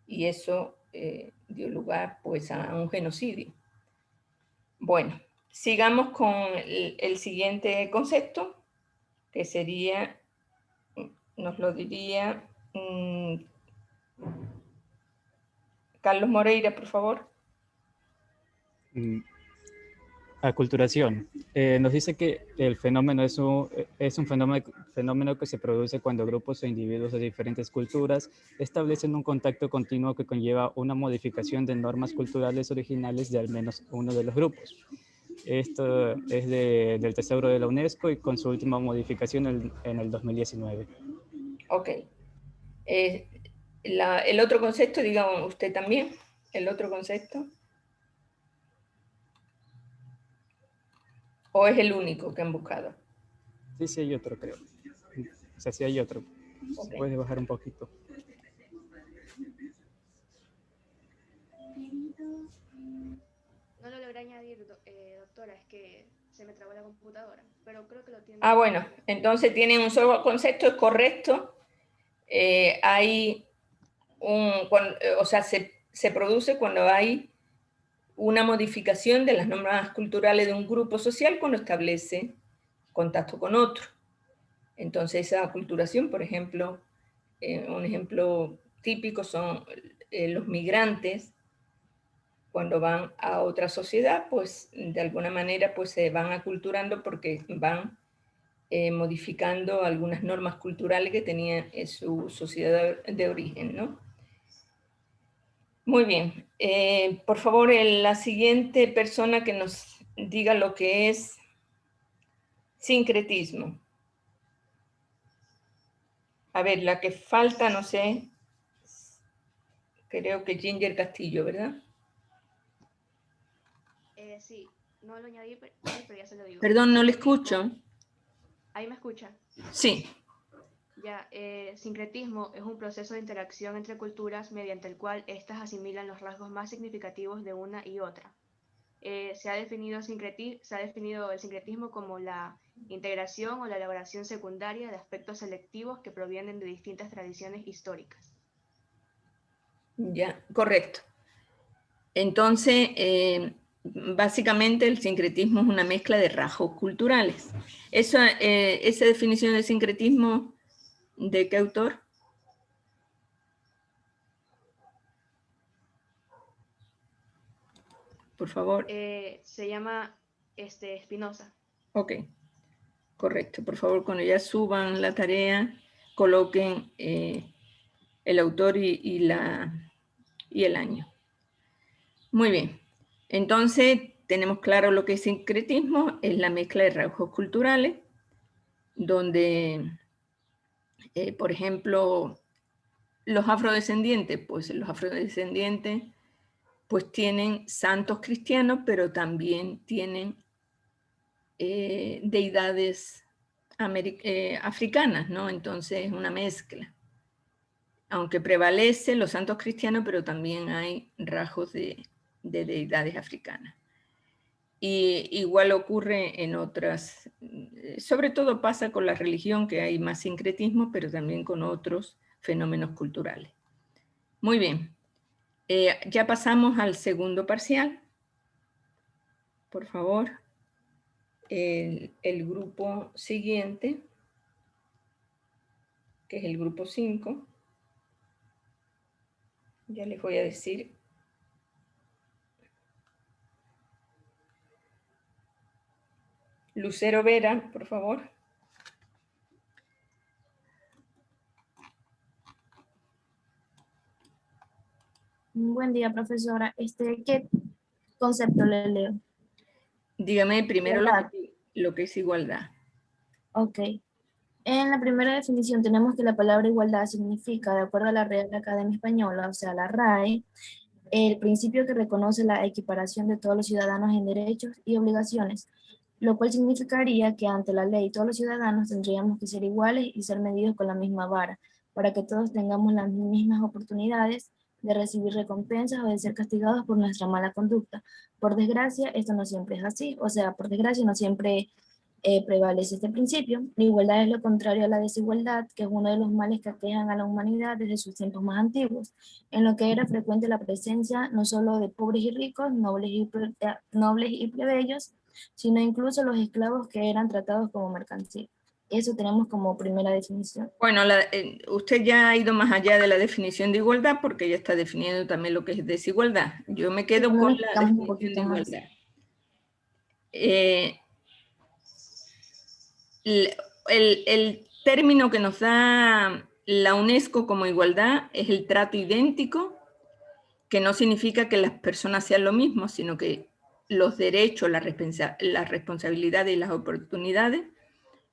Y eso dio lugar pues a un genocidio. Bueno, sigamos con el siguiente concepto, que sería, nos lo diría Carlos Moreira, por favor. Aculturación. Nos dice que el fenómeno es un fenómeno que se produce cuando grupos o individuos de diferentes culturas establecen un contacto continuo que conlleva una modificación de normas culturales originales de al menos uno de los grupos. Esto es del Tesoro de la UNESCO y con su última modificación en el 2019. Ok. El otro concepto, diga usted también, el otro concepto. ¿O es el único que han buscado? Sí, hay otro, creo. O sea, sí hay otro. Okay. Puedes bajar un poquito. No lo logré añadir, doctora, es que se me trabó la computadora, pero creo que lo tiene. Ah, bueno, entonces tienen un solo concepto, es correcto. Hay o sea, se produce cuando hay una modificación de las normas culturales de un grupo social cuando establece contacto con otro. Entonces esa aculturación, por ejemplo, un ejemplo típico son los migrantes, cuando van a otra sociedad, pues de alguna manera pues se van aculturando porque van modificando algunas normas culturales que tenía su sociedad de origen, ¿no? Muy bien. Por favor, la siguiente persona que nos diga lo que es sincretismo. A ver, la que falta, no sé, creo que Ginger Castillo, ¿verdad? Sí, no lo añadí, pero ya se lo digo. Perdón, no le escucho. ¿Ahí me escucha? Sí. Ya, sincretismo es un proceso de interacción entre culturas mediante el cual éstas asimilan los rasgos más significativos de una y otra. Se ha definido el sincretismo como la integración o la elaboración secundaria de aspectos selectivos que provienen de distintas tradiciones históricas. Ya, correcto. Entonces, básicamente el sincretismo es una mezcla de rasgos culturales. Esa definición de sincretismo, ¿de qué autor? Por favor. Se llama Spinoza. Ok, correcto. Por favor, cuando ya suban la tarea, coloquen el autor y el año. Muy bien. Entonces, tenemos claro lo que es sincretismo, es la mezcla de rasgos culturales, donde, por ejemplo, los afrodescendientes, pues tienen santos cristianos, pero también tienen deidades africanas, ¿no? Entonces es una mezcla. Aunque prevalecen los santos cristianos, pero también hay rasgos de deidades africanas. Y igual ocurre en otras, sobre todo pasa con la religión, que hay más sincretismo, pero también con otros fenómenos culturales. Muy bien. Ya pasamos al segundo parcial. Por favor. El grupo siguiente, que es el grupo 5. Ya les voy a decir. Lucero Vera, por favor. Buen día, profesora. ¿Qué concepto le leo? Dígame primero lo que es igualdad. Ok. En la primera definición tenemos que la palabra igualdad significa, de acuerdo a la Real Academia Española, o sea, la RAE, el principio que reconoce la equiparación de todos los ciudadanos en derechos y obligaciones, lo cual significaría que ante la ley todos los ciudadanos tendríamos que ser iguales y ser medidos con la misma vara, para que todos tengamos las mismas oportunidades de recibir recompensas o de ser castigados por nuestra mala conducta. Por desgracia, esto no siempre es así, o sea, por desgracia no siempre prevalece este principio. La igualdad es lo contrario a la desigualdad, que es uno de los males que aquejan a la humanidad desde sus tiempos más antiguos, en lo que era frecuente la presencia no solo de pobres y ricos, nobles y plebeyos, sino incluso los esclavos que eran tratados como mercancía. Eso tenemos como primera definición. Bueno, usted ya ha ido más allá de la definición de igualdad porque ya está definiendo también lo que es desigualdad. Yo me quedo con la definición de igualdad. El término que nos da la UNESCO como igualdad es el trato idéntico, que no significa que las personas sean lo mismo, sino que los derechos, las responsabilidades y las oportunidades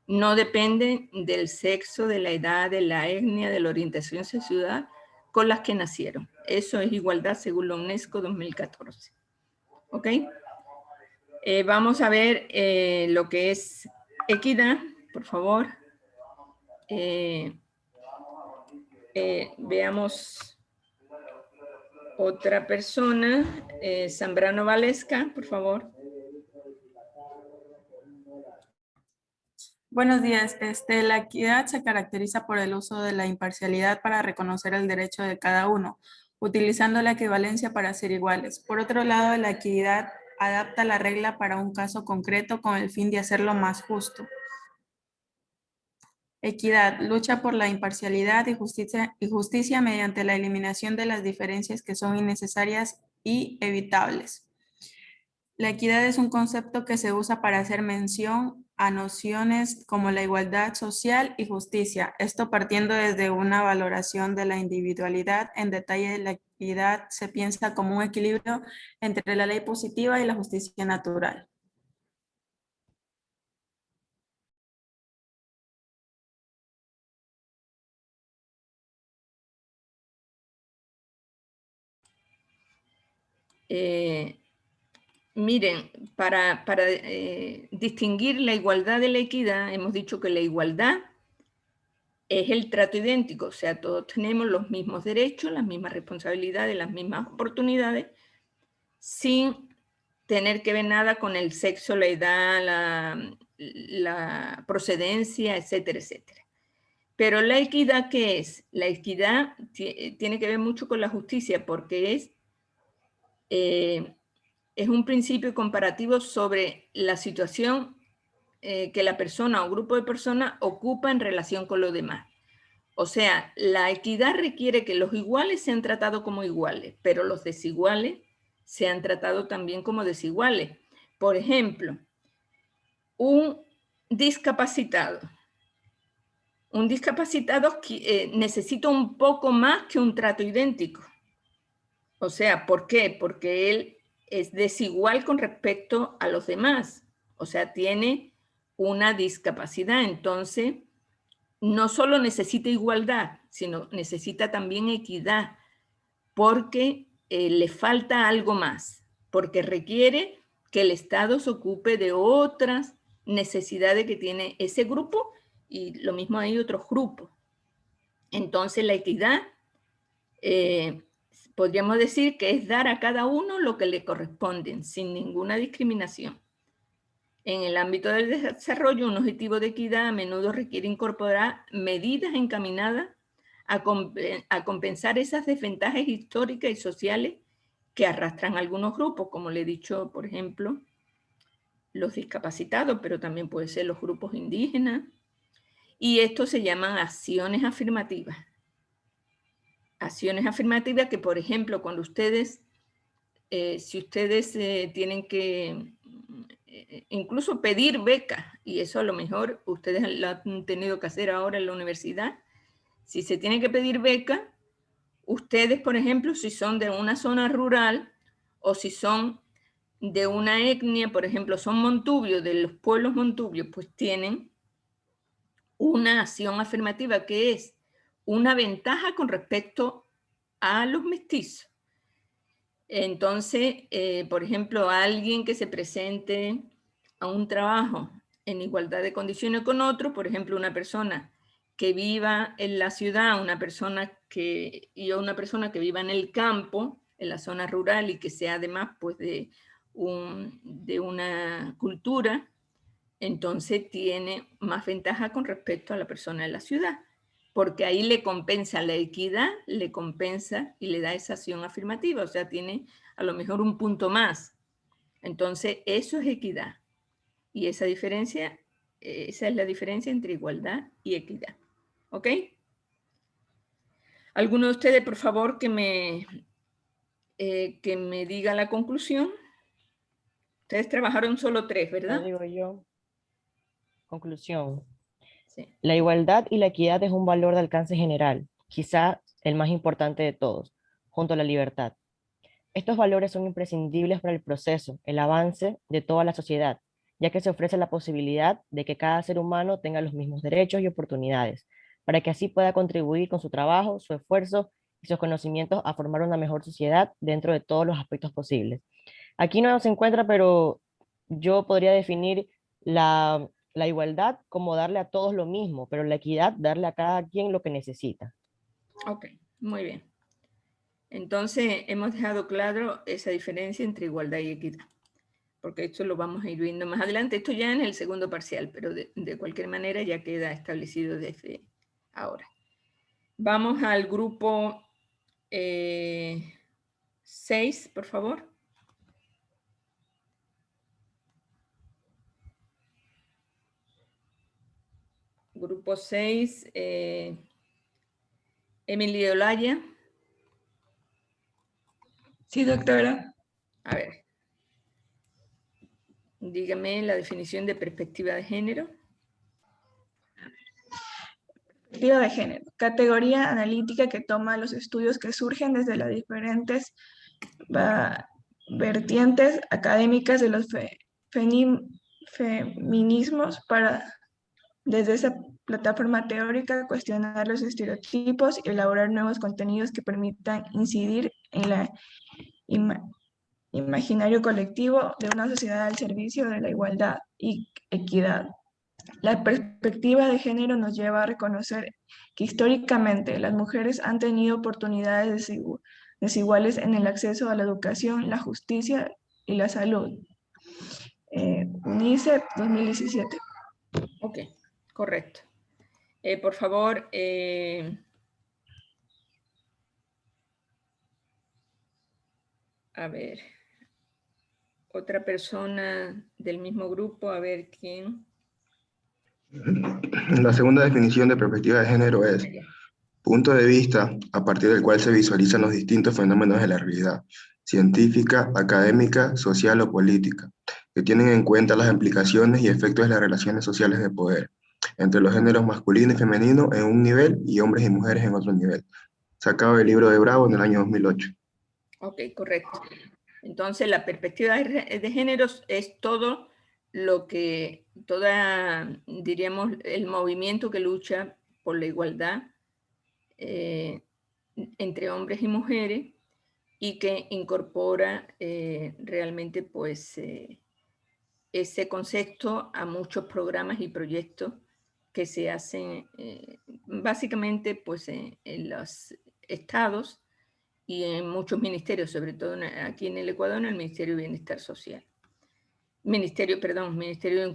no dependen del sexo, de la edad, de la etnia, de la orientación sexual con las que nacieron. Eso es igualdad según la UNESCO 2014. ¿Ok? Vamos a ver lo que es equidad, por favor. Veamos otra persona, Zambrano Valesca, por favor. Buenos días. La equidad se caracteriza por el uso de la imparcialidad para reconocer el derecho de cada uno, utilizando la equivalencia para ser iguales. Por otro lado, la equidad adapta la regla para un caso concreto con el fin de hacerlo más justo. Equidad, lucha por la imparcialidad y justicia mediante la eliminación de las diferencias que son innecesarias y evitables. La equidad es un concepto que se usa para hacer mención a nociones como la igualdad social y justicia, esto partiendo desde una valoración de la individualidad. En detalle, la equidad se piensa como un equilibrio entre la ley positiva y la justicia natural. Miren, para distinguir la igualdad de la equidad, hemos dicho que la igualdad es el trato idéntico, o sea, todos tenemos los mismos derechos, las mismas responsabilidades, las mismas oportunidades, sin tener que ver nada con el sexo, la edad, la procedencia, etcétera, etcétera. Pero la equidad, ¿qué es? La equidad tiene que ver mucho con la justicia, porque es un principio comparativo sobre la situación que la persona o grupo de personas ocupa en relación con los demás. O sea, la equidad requiere que los iguales sean tratados como iguales, pero los desiguales sean tratados también como desiguales. Por ejemplo, un discapacitado. Un discapacitado necesita un poco más que un trato idéntico. O sea, ¿por qué? Porque él es desigual con respecto a los demás. O sea, tiene una discapacidad. Entonces, no solo necesita igualdad, sino necesita también equidad, porque le falta algo más, porque requiere que el Estado se ocupe de otras necesidades que tiene ese grupo, y lo mismo hay otros grupos. Entonces, la equidad, podríamos decir que es dar a cada uno lo que le corresponde, sin ninguna discriminación. En el ámbito del desarrollo, un objetivo de equidad a menudo requiere incorporar medidas encaminadas a compensar esas desventajas históricas y sociales que arrastran algunos grupos, como le he dicho, por ejemplo, los discapacitados, pero también puede ser los grupos indígenas. Y esto se llaman acciones afirmativas. Acciones afirmativas que, por ejemplo, cuando ustedes, si ustedes tienen que incluso pedir becas, y eso a lo mejor ustedes lo han tenido que hacer ahora en la universidad, si se tiene que pedir beca, ustedes, por ejemplo, si son de una zona rural o si son de una etnia, por ejemplo, son montubios, de los pueblos montubios, pues tienen una acción afirmativa que es una ventaja con respecto a los mestizos. Entonces, por ejemplo, alguien que se presente a un trabajo en igualdad de condiciones con otro, por ejemplo, una persona que viva en la ciudad, una persona que viva en el campo, en la zona rural, y que sea además pues, de una cultura, entonces tiene más ventaja con respecto a la persona de la ciudad, porque ahí le compensa la equidad, le compensa y le da esa acción afirmativa, o sea, tiene a lo mejor un punto más. Entonces, eso es equidad. Y esa es la diferencia entre igualdad y equidad. ¿Ok? ¿Alguno de ustedes, por favor, que me diga la conclusión? Ustedes trabajaron solo 3, ¿verdad? Lo digo yo. Conclusión. Sí. La igualdad y la equidad es un valor de alcance general, quizá el más importante de todos, junto a la libertad. Estos valores son imprescindibles para el proceso, el avance de toda la sociedad, ya que se ofrece la posibilidad de que cada ser humano tenga los mismos derechos y oportunidades, para que así pueda contribuir con su trabajo, su esfuerzo y sus conocimientos a formar una mejor sociedad dentro de todos los aspectos posibles. Aquí no se encuentra, pero yo podría definir la igualdad como darle a todos lo mismo, pero la equidad darle a cada quien lo que necesita. Ok, muy bien. Entonces, hemos dejado claro esa diferencia entre igualdad y equidad, porque esto lo vamos a ir viendo más adelante. Esto ya en el segundo parcial, pero de cualquier manera ya queda establecido desde ahora. Vamos al grupo 6, por favor. Grupo 6, Emily Olaya. Sí, doctora. A ver. Dígame la definición de perspectiva de género. Perspectiva de género. Categoría analítica que toma los estudios que surgen desde las diferentes vertientes académicas de los feminismos para, desde esa plataforma teórica, cuestionar los estereotipos y elaborar nuevos contenidos que permitan incidir en la imaginario colectivo de una sociedad al servicio de la igualdad y equidad. La perspectiva de género nos lleva a reconocer que históricamente las mujeres han tenido oportunidades desiguales en el acceso a la educación, la justicia y la salud. UNICEF 2017. Ok, correcto. Por favor, a ver, otra persona del mismo grupo, a ver quién. La segunda definición de perspectiva de género es punto de vista a partir del cual se visualizan los distintos fenómenos de la realidad, científica, académica, social o política, que tienen en cuenta las implicaciones y efectos de las relaciones sociales de poder entre los géneros masculino y femenino en un nivel y hombres y mujeres en otro nivel. Sacado del libro de Bravo en el año 2008. Ok, correcto. Entonces, la perspectiva de géneros es todo lo que, diríamos, el movimiento que lucha por la igualdad entre hombres y mujeres y que incorpora realmente pues ese concepto a muchos programas y proyectos que se hacen básicamente pues en los estados y en muchos ministerios, sobre todo aquí en el Ecuador, en el Ministerio de Bienestar Social. Ministerio de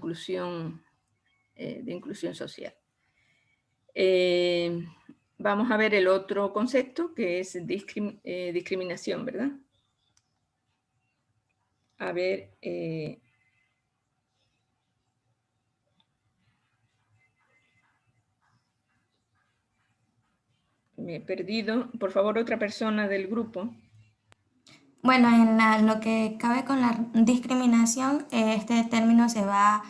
Inclusión Social. Vamos a ver el otro concepto, que es discriminación, ¿verdad? A ver, me he perdido. Por favor, otra persona del grupo. Bueno, en lo que cabe con la discriminación, este término se va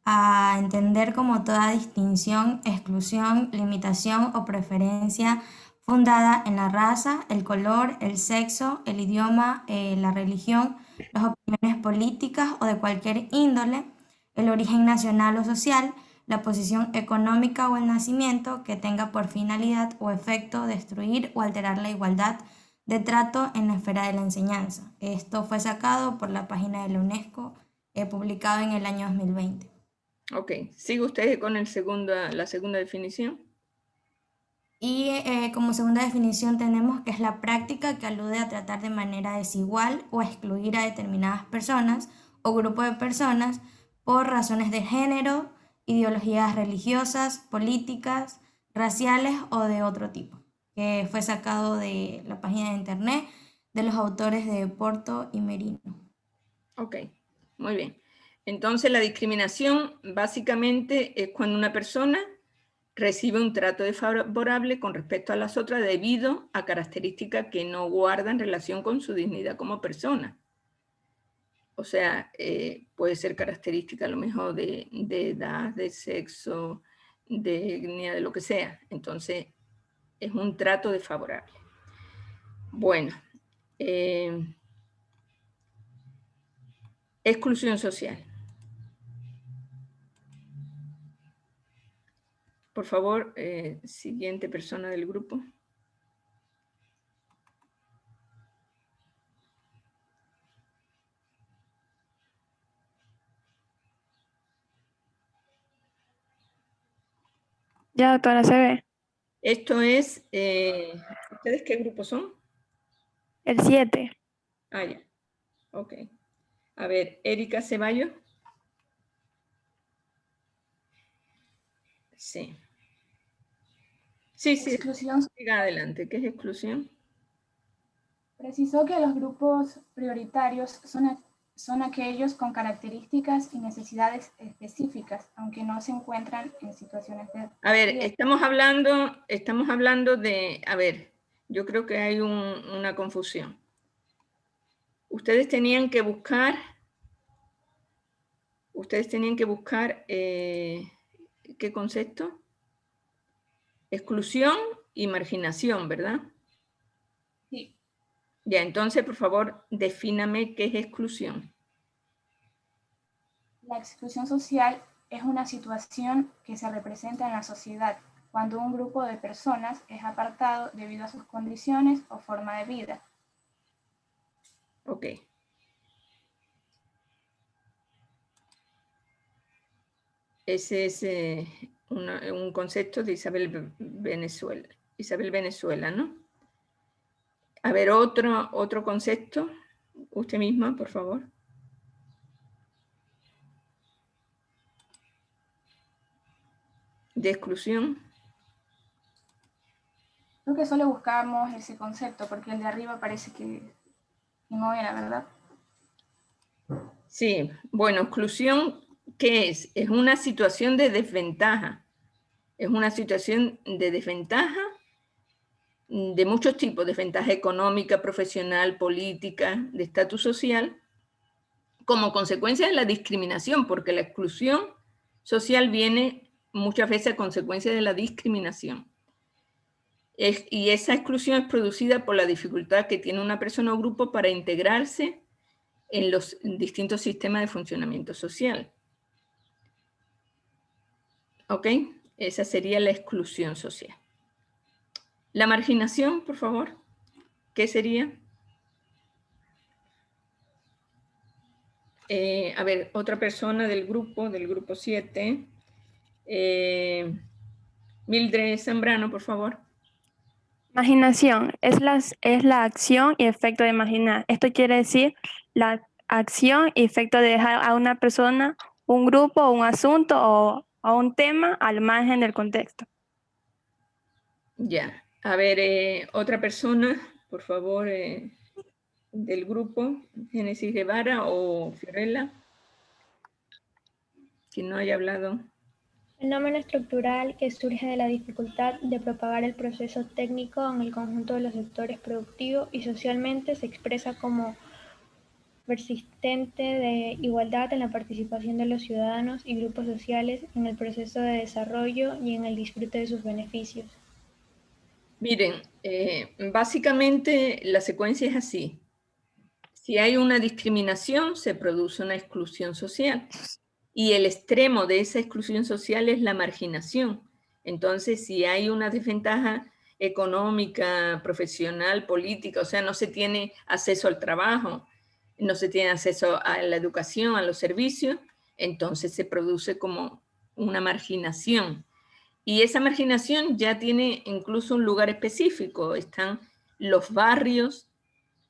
a entender como toda distinción, exclusión, limitación o preferencia fundada en la raza, el color, el sexo, el idioma, la religión, las opiniones políticas o de cualquier índole, el origen nacional o social, la posición económica o el nacimiento que tenga por finalidad o efecto destruir o alterar la igualdad de trato en la esfera de la enseñanza. Esto fue sacado por la página de la UNESCO, publicado en el año 2020. Ok, ¿sigue usted con la segunda definición? Y como segunda definición tenemos que es la práctica que alude a tratar de manera desigual o a excluir a determinadas personas o grupos de personas por razones de género, ideologías religiosas, políticas, raciales o de otro tipo, que fue sacado de la página de internet de los autores de Porto y Merino. Ok, muy bien. Entonces la discriminación básicamente es cuando una persona recibe un trato desfavorable con respecto a las otras debido a características que no guardan relación con su dignidad como persona. O sea, puede ser característica a lo mejor de edad, de sexo, de etnia, de lo que sea. Entonces, es un trato desfavorable. Bueno, exclusión social. Por favor, siguiente persona del grupo. Ya, doctora, se ve. Esto es, ¿ustedes qué grupo son? El 7. Ah, ya. Ok. A ver, Erika Ceballos. Sí. Sí, sí. Exclusión. Siga adelante. ¿Qué es exclusión? Precisó que los grupos prioritarios son aquellos con características y necesidades específicas, aunque no se encuentran en situaciones de... A ver, estamos hablando de, a ver, yo creo que hay una confusión. Ustedes tenían que buscar, ¿qué concepto? Exclusión y marginación, ¿verdad? Sí. Ya, entonces, por favor, defíname qué es exclusión. La exclusión social es una situación que se representa en la sociedad cuando un grupo de personas es apartado debido a sus condiciones o forma de vida. Ok. Ese es un concepto de Isabel Venezuela, ¿no? A ver, otro concepto. Usted misma, por favor. De exclusión. Creo que solo buscábamos ese concepto, porque el de arriba parece que no era, ¿verdad? Sí, bueno, exclusión, ¿qué es? Es una situación de desventaja. Es una situación de desventaja de muchos tipos, desventaja económica, profesional, política, de estatus social, como consecuencia de la discriminación, porque la exclusión social viene muchas veces a consecuencia de la discriminación. Y esa exclusión es producida por la dificultad que tiene una persona o grupo para integrarse en los distintos sistemas de funcionamiento social. ¿Ok? Esa sería la exclusión social. La marginación, por favor. ¿Qué sería? A ver, otra persona del grupo 7. Mildred Zambrano, por favor. Marginación es la acción y efecto de marginar. Esto quiere decir la acción y efecto de dejar a una persona, un grupo, un asunto o a un tema al margen del contexto. Ya. A ver, otra persona, por favor, del grupo, Génesis Guevara o Fiorella, quien no haya hablado. Fenómeno estructural que surge de la dificultad de propagar el proceso técnico en el conjunto de los sectores productivos y socialmente se expresa como persistente de igualdad en la participación de los ciudadanos y grupos sociales en el proceso de desarrollo y en el disfrute de sus beneficios. Miren, básicamente la secuencia es así. Si hay una discriminación, se produce una exclusión social. Y el extremo de esa exclusión social es la marginación. Entonces, si hay una desventaja económica, profesional, política, o sea, no se tiene acceso al trabajo, no se tiene acceso a la educación, a los servicios, entonces se produce como una marginación. Y esa marginación ya tiene incluso un lugar específico. Están los barrios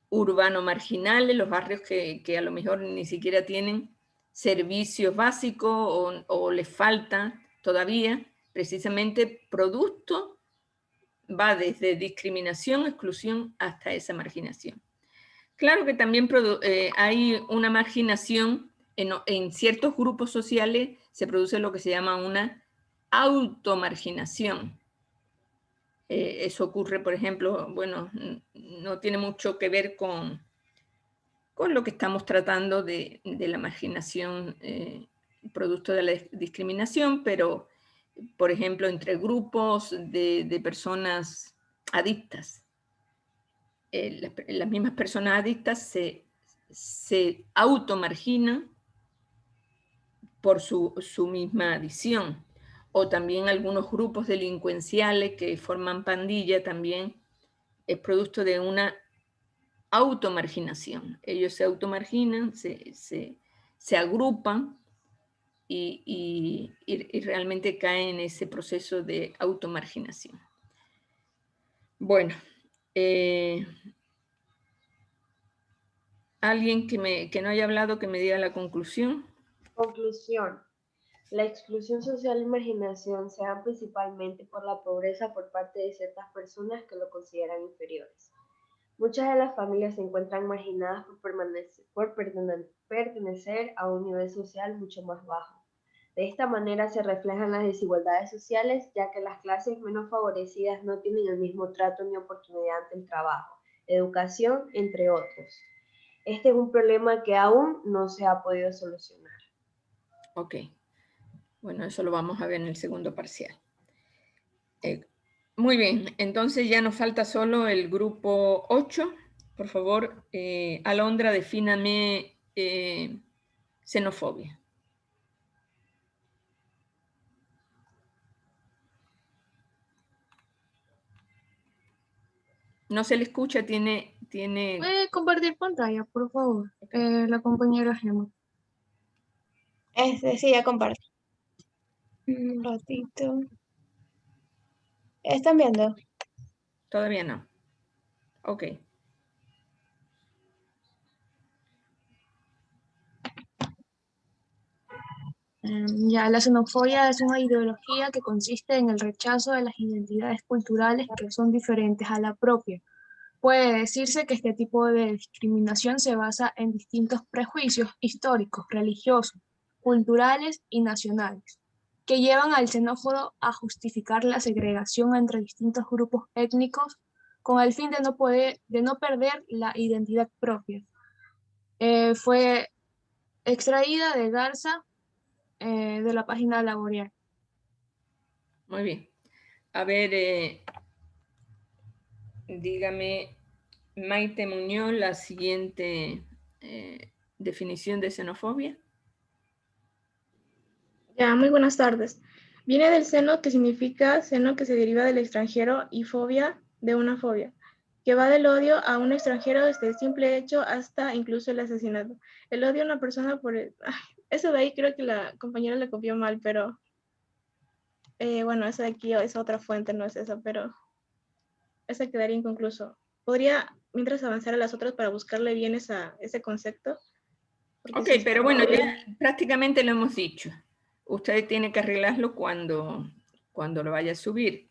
urbanos marginales, los barrios que a lo mejor ni siquiera tienen servicios básicos o les falta todavía, precisamente producto va desde discriminación, exclusión hasta esa marginación. Claro que también hay una marginación en ciertos grupos sociales, se produce lo que se llama una automarginación. Eso ocurre, por ejemplo, bueno, no tiene mucho que ver con lo que estamos tratando de la marginación producto de la discriminación, pero, por ejemplo, entre grupos de personas adictas. Las mismas personas adictas se automarginan por su misma adicción. O también algunos grupos delincuenciales que forman pandilla también es producto de una automarginación. Ellos se automarginan, se agrupan y realmente caen en ese proceso de automarginación. Bueno, alguien que no haya hablado que me diga la conclusión. Conclusión. La exclusión social y marginación se dan principalmente por la pobreza por parte de ciertas personas que lo consideran inferiores. Muchas de las familias se encuentran marginadas por pertenecer a un nivel social mucho más bajo. De esta manera se reflejan las desigualdades sociales, ya que las clases menos favorecidas no tienen el mismo trato ni oportunidad ante el trabajo, educación, entre otros. Este es un problema que aún no se ha podido solucionar. Ok. Bueno, eso lo vamos a ver en el segundo parcial. Muy bien, entonces ya nos falta solo el grupo 8. Por favor, Alondra, defíname xenofobia. No se le escucha, tiene... ¿Puede compartir pantalla, por favor? La compañera Gemma. Sí, ya comparto. Un ratito. ¿Están viendo? Todavía no. Ok. Ya, la xenofobia es una ideología que consiste en el rechazo de las identidades culturales que son diferentes a la propia. Puede decirse que este tipo de discriminación se basa en distintos prejuicios históricos, religiosos, culturales y nacionales, que llevan al xenófobo a justificar la segregación entre distintos grupos étnicos con el fin de no perder la identidad propia. Fue extraída de Garza, de la página Laborial. Muy bien. A ver, dígame, Maite Muñoz, la siguiente definición de xenofobia. Ya, muy buenas tardes. Viene del seno, que significa seno que se deriva del extranjero, y fobia de una fobia, que va del odio a un extranjero desde el simple hecho hasta incluso el asesinato. El odio a una persona por el... eso de ahí creo que la compañera le copió mal, pero bueno, eso de aquí es otra fuente, no es esa, pero esa quedaría inconcluso. ¿Podría, mientras avanzar a las otras para buscarle bien ese concepto? Porque Ok, sí pero está- bueno, ya prácticamente lo hemos dicho. Usted tiene que arreglarlo cuando lo vaya a subir.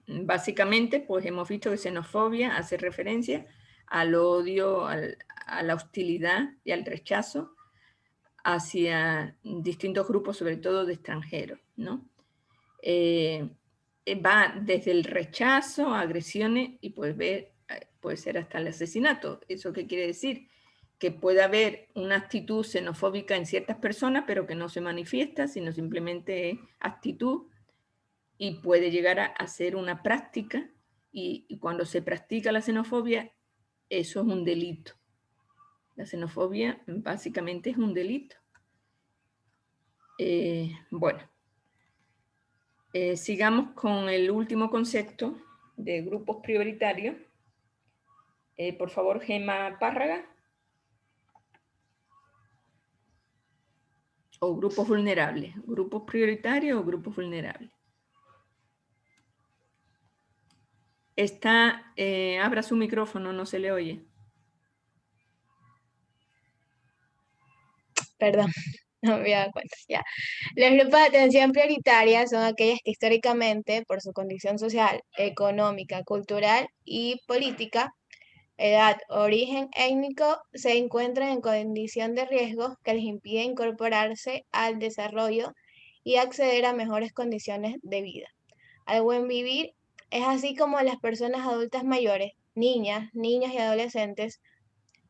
Básicamente, pues hemos visto que xenofobia hace referencia al odio, a la hostilidad y al rechazo hacia distintos grupos, sobre todo de extranjeros, ¿no? Va desde el rechazo, agresiones y puede ser hasta el asesinato. ¿Eso qué quiere decir? Que puede haber una actitud xenofóbica en ciertas personas, pero que no se manifiesta, sino simplemente es actitud, y puede llegar a ser una práctica, y cuando se practica la xenofobia, eso es un delito. La xenofobia básicamente es un delito. Bueno, sigamos con el último concepto de grupos prioritarios. Por favor, Gemma Párraga. O grupos vulnerables. Grupos prioritarios o grupos vulnerables. Abra su micrófono, no se le oye. Perdón, no me había dado cuenta. Ya. Los grupos de atención prioritaria son aquellas que históricamente, por su condición social, económica, cultural y política, edad, origen étnico, se encuentran en condición de riesgo que les impide incorporarse al desarrollo y acceder a mejores condiciones de vida. Al buen vivir es así como las personas adultas mayores, niñas, niños y adolescentes,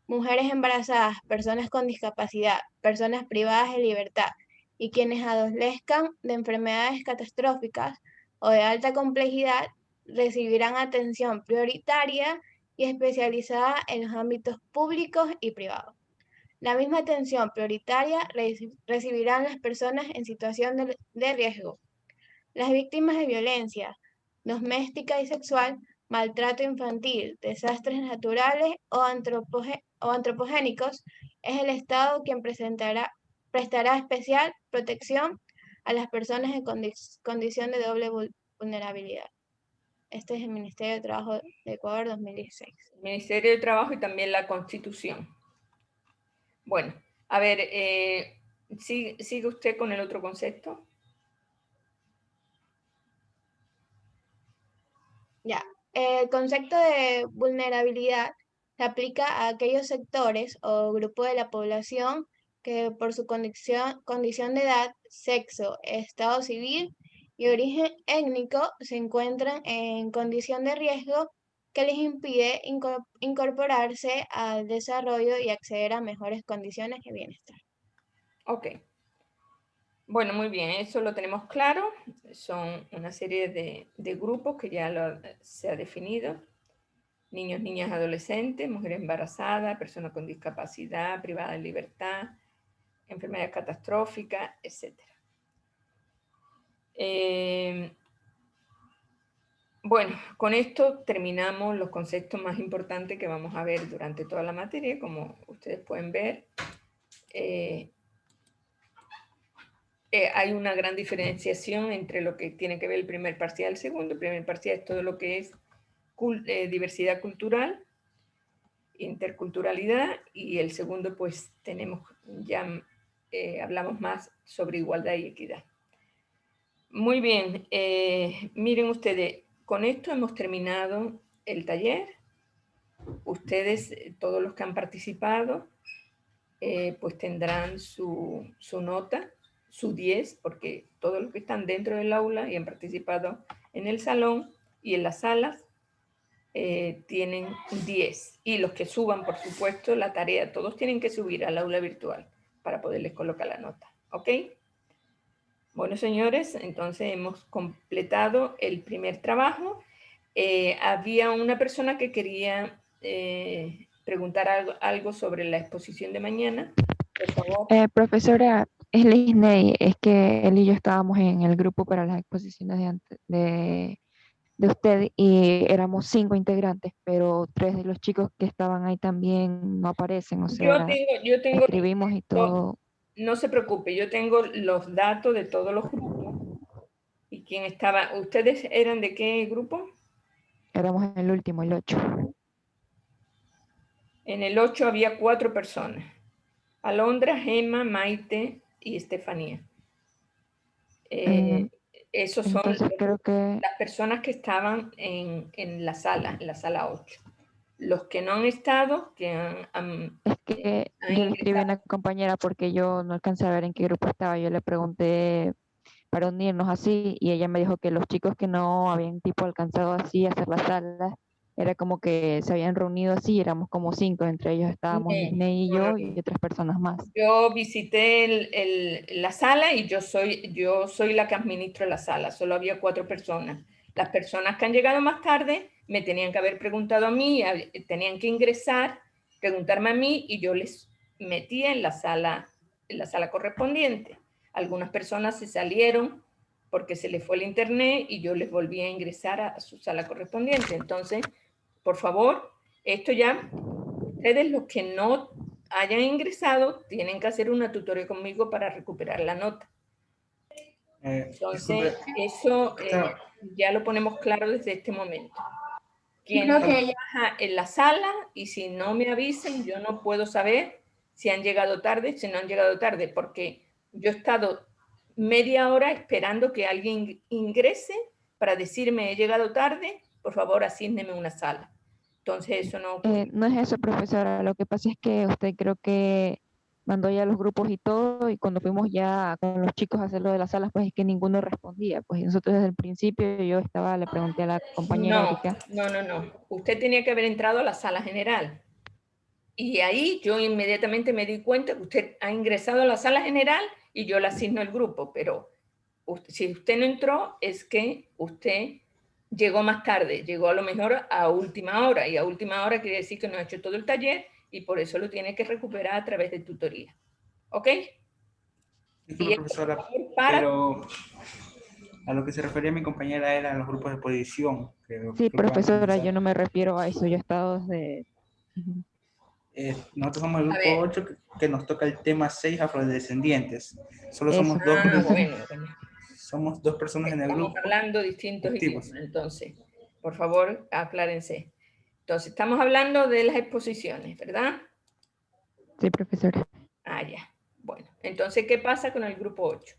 mujeres embarazadas, personas con discapacidad, personas privadas de libertad y quienes adolezcan de enfermedades catastróficas o de alta complejidad recibirán atención prioritaria y especializada en los ámbitos públicos y privados. La misma atención prioritaria recibirán las personas en situación de riesgo, las víctimas de violencia doméstica y sexual, maltrato infantil, desastres naturales o antropogénicos, es el Estado quien prestará especial protección a las personas en condición de doble vulnerabilidad. Este es el Ministerio de Trabajo de Ecuador 2016. El Ministerio de Trabajo y también la Constitución. Bueno, a ver, ¿sigue usted con el otro concepto? Ya, el concepto de vulnerabilidad se aplica a aquellos sectores o grupos de la población que por su condición de edad, sexo, estado civil y origen étnico se encuentran en condición de riesgo que les impide incorporarse al desarrollo y acceder a mejores condiciones de bienestar. Ok. Bueno, muy bien, eso lo tenemos claro. Son una serie de grupos que ya se ha definido. Niños, niñas, adolescentes, mujeres embarazadas, personas con discapacidad, privadas de libertad, enfermedades catastróficas, etc. Bueno, con esto terminamos los conceptos más importantes que vamos a ver durante toda la materia. Como ustedes pueden ver, hay una gran diferenciación entre lo que tiene que ver el primer parcial y el segundo. El primer parcial es todo lo que es diversidad cultural, interculturalidad, y el segundo pues tenemos ya, hablamos más sobre igualdad y equidad. Muy bien, miren ustedes, con esto hemos terminado el taller. Ustedes, todos los que han participado, pues tendrán su nota, su 10, porque todos los que están dentro del aula y han participado en el salón y en las salas tienen 10. Y los que suban, por supuesto, la tarea, todos tienen que subir al aula virtual para poderles colocar la nota. ¿Ok? Bueno, señores, entonces hemos completado el primer trabajo. Había una persona que quería preguntar algo sobre la exposición de mañana. Por favor. Profesora, es Lisney, es que él y yo estábamos en el grupo para las exposiciones de usted y éramos 5 integrantes, pero 3 de los chicos que estaban ahí también no aparecen, o sea, yo tengo escribimos y todo. No se preocupe, yo tengo los datos de todos los grupos. ¿Y quién estaba? ¿Ustedes eran de qué grupo? Éramos en el último, el 8. En el 8 había 4 personas. Alondra, Gemma, Maite y Estefanía. Esos son las personas que estaban en la sala 8. Los que no han estado, que han es que yo le escribí a una compañera porque yo no alcancé a ver en qué grupo estaba. Yo le pregunté para unirnos así y ella me dijo que los chicos que no habían tipo alcanzado así a hacer las salas, era como que se habían reunido así, éramos como 5, entre ellos estábamos Disney y yo y otras personas más. Yo visité la sala y yo soy la que administro la sala, solo había 4 personas. Las personas que han llegado más tarde me tenían que haber preguntado a mí, tenían que ingresar, preguntarme a mí y yo les metía en la sala correspondiente. Algunas personas se salieron porque se les fue el internet y yo les volví a ingresar a su sala correspondiente. Entonces, por favor, esto ya, ustedes los que no hayan ingresado tienen que hacer una tutoría conmigo para recuperar la nota. Entonces, eso ya lo ponemos claro desde este momento. Quien trabaja en la sala, y si no me avisen, yo no puedo saber si han llegado tarde, si no han llegado tarde, porque yo he estado media hora esperando que alguien ingrese para decirme he llegado tarde, por favor asígneme una sala. Entonces eso no... no es eso, profesora, lo que pasa es que usted creo que mandó ya los grupos y todo, y cuando fuimos ya con los chicos a hacer lo de las salas, pues es que ninguno respondía, pues nosotros desde el principio le pregunté a la compañera Erika. No, usted tenía que haber entrado a la sala general, y ahí yo inmediatamente me di cuenta que usted ha ingresado a la sala general y yo le asigno el grupo, pero si usted no entró es que usted llegó más tarde, llegó a lo mejor a última hora, y a última hora quiere decir que no ha hecho todo el taller y por eso lo tiene que recuperar a través de tutoría. ¿Ok? Disculpe, profesora, pero a lo que se refería mi compañera eran los grupos de exposición. Sí, profesora, yo no me refiero a eso, yo he estado desde... Nosotros somos el grupo 8 que nos toca el tema 6, afrodescendientes. Solo somos somos 2 personas en el grupo. Estamos hablando distintos idiomas, entonces, por favor, aclárense. Entonces, estamos hablando de las exposiciones, ¿verdad? Sí, profesora. Ah, ya. Bueno, entonces, ¿qué pasa con el grupo 8?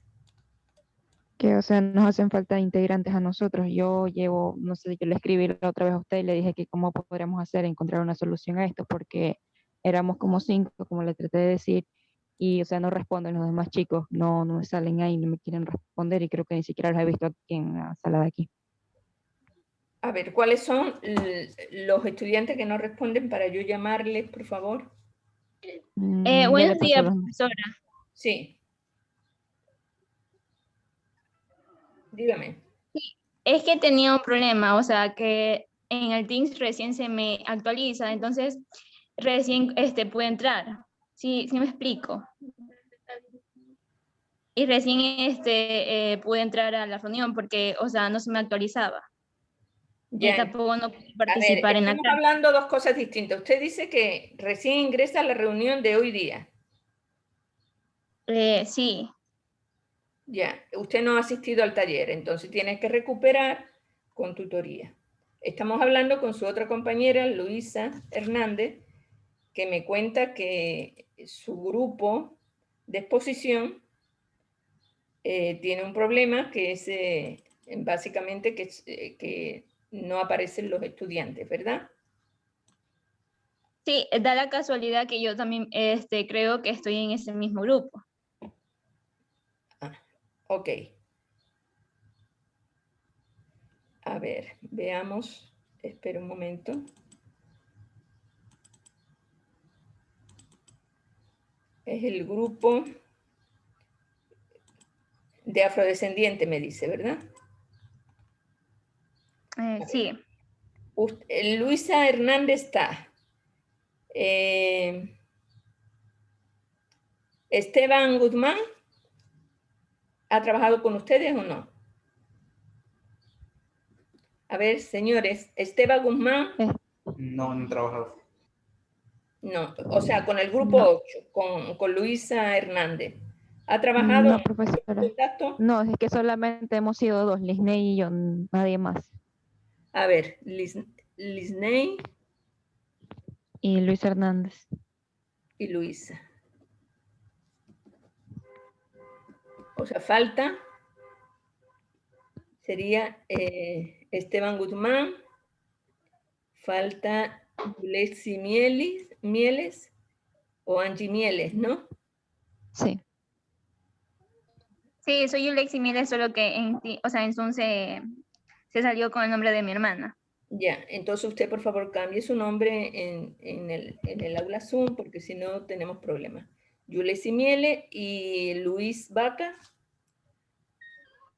Que, o sea, nos hacen falta integrantes a nosotros. Yo llevo, no sé, yo le escribí la otra vez a usted y le dije que cómo podríamos hacer, encontrar una solución a esto, porque éramos como 5, como le traté de decir, y, o sea, no responden los demás chicos, no me salen ahí, no me quieren responder, y creo que ni siquiera los he visto aquí en la sala de aquí. A ver, ¿cuáles son los estudiantes que no responden para yo llamarles, por favor? Buenos días, profesora. Sí. Dígame. Sí, es que tenía un problema, o sea, que en el Teams recién se me actualiza, entonces recién pude entrar. Sí, me explico. Y recién pude entrar a la reunión porque, o sea, no se me actualizaba. Ya. Y tampoco no pude participar en la Estamos hablando dos cosas distintas. Usted dice que recién ingresa a la reunión de hoy día. Sí. Ya, usted no ha asistido al taller, entonces tiene que recuperar con tutoría. Estamos hablando con su otra compañera, Luisa Hernández, que me cuenta que su grupo de exposición tiene un problema que es básicamente que no aparecen los estudiantes, ¿verdad? Sí, da la casualidad que yo también creo que estoy en ese mismo grupo. Ok. A ver, veamos. Espera un momento. Es el grupo de afrodescendiente, me dice, ¿verdad? Sí. Luisa Hernández está. Esteban Guzmán, ¿ha trabajado con ustedes o no? A ver, señores, Esteban Guzmán. No, no he trabajado. No, o sea, con el grupo 8, con Luisa Hernández. ¿Ha trabajado? No, profesora. No, es que solamente hemos sido dos, Lisney y yo, nadie más. A ver, Lisney. Y Luis Hernández. Y Luisa. O sea, falta. Sería Esteban Guzmán. Falta Yulexi Mieles o Angie Mieles, ¿no? Sí. Sí, soy Yulexi Mieles, solo que en Zoom se salió con el nombre de mi hermana. Ya, entonces usted por favor cambie su nombre en el aula Zoom, porque si no tenemos problemas. Yulexi Mieles y Luis Vaca.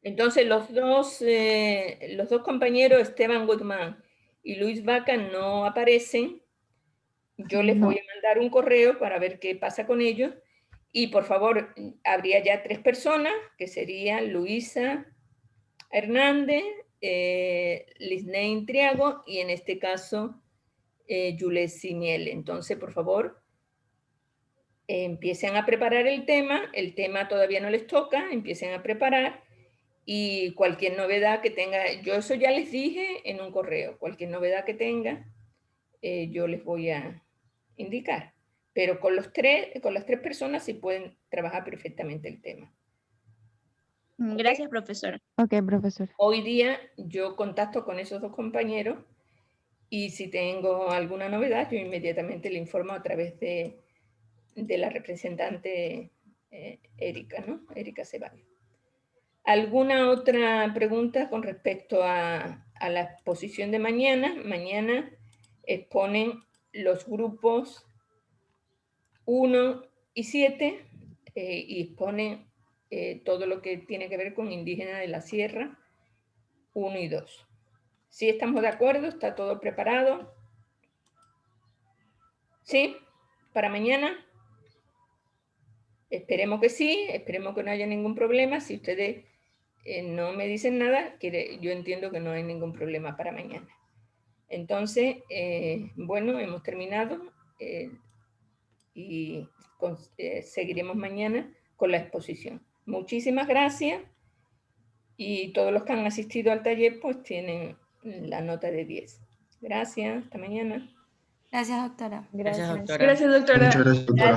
Entonces los dos compañeros, Esteban Guzmán y Luis Vaca, no aparecen. Yo les voy a mandar un correo para ver qué pasa con ellos. Y por favor, habría ya 3 personas, que serían Luisa Hernández, Lisney Triago y en este caso, Yulexi Miele. Entonces, por favor, empiecen a preparar el tema todavía no les toca, empiecen a preparar y cualquier novedad que tenga, yo eso ya les dije en un correo, cualquier novedad que tenga, yo les voy a indicar. Pero con las 3 personas sí pueden trabajar perfectamente el tema. Gracias, profesor. Ok, profesor. Hoy día yo contacto con esos 2 compañeros y si tengo alguna novedad, yo inmediatamente le informo a través de la representante Erika, ¿no? Erika Ceballos. ¿Alguna otra pregunta con respecto a la exposición de mañana? Mañana exponen los grupos 1 y 7 y exponen todo lo que tiene que ver con indígenas de la sierra 1 y 2. ¿Sí estamos de acuerdo? ¿Está todo preparado? ¿Sí? ¿Para mañana? Esperemos que sí, esperemos que no haya ningún problema. Si ustedes no me dicen nada, yo entiendo que no hay ningún problema para mañana. Entonces, bueno, hemos terminado y seguiremos mañana con la exposición. Muchísimas gracias y todos los que han asistido al taller pues tienen la nota de 10. Gracias, hasta mañana. Gracias, doctora. Gracias, doctora. Gracias, doctora. Muchas gracias, doctora.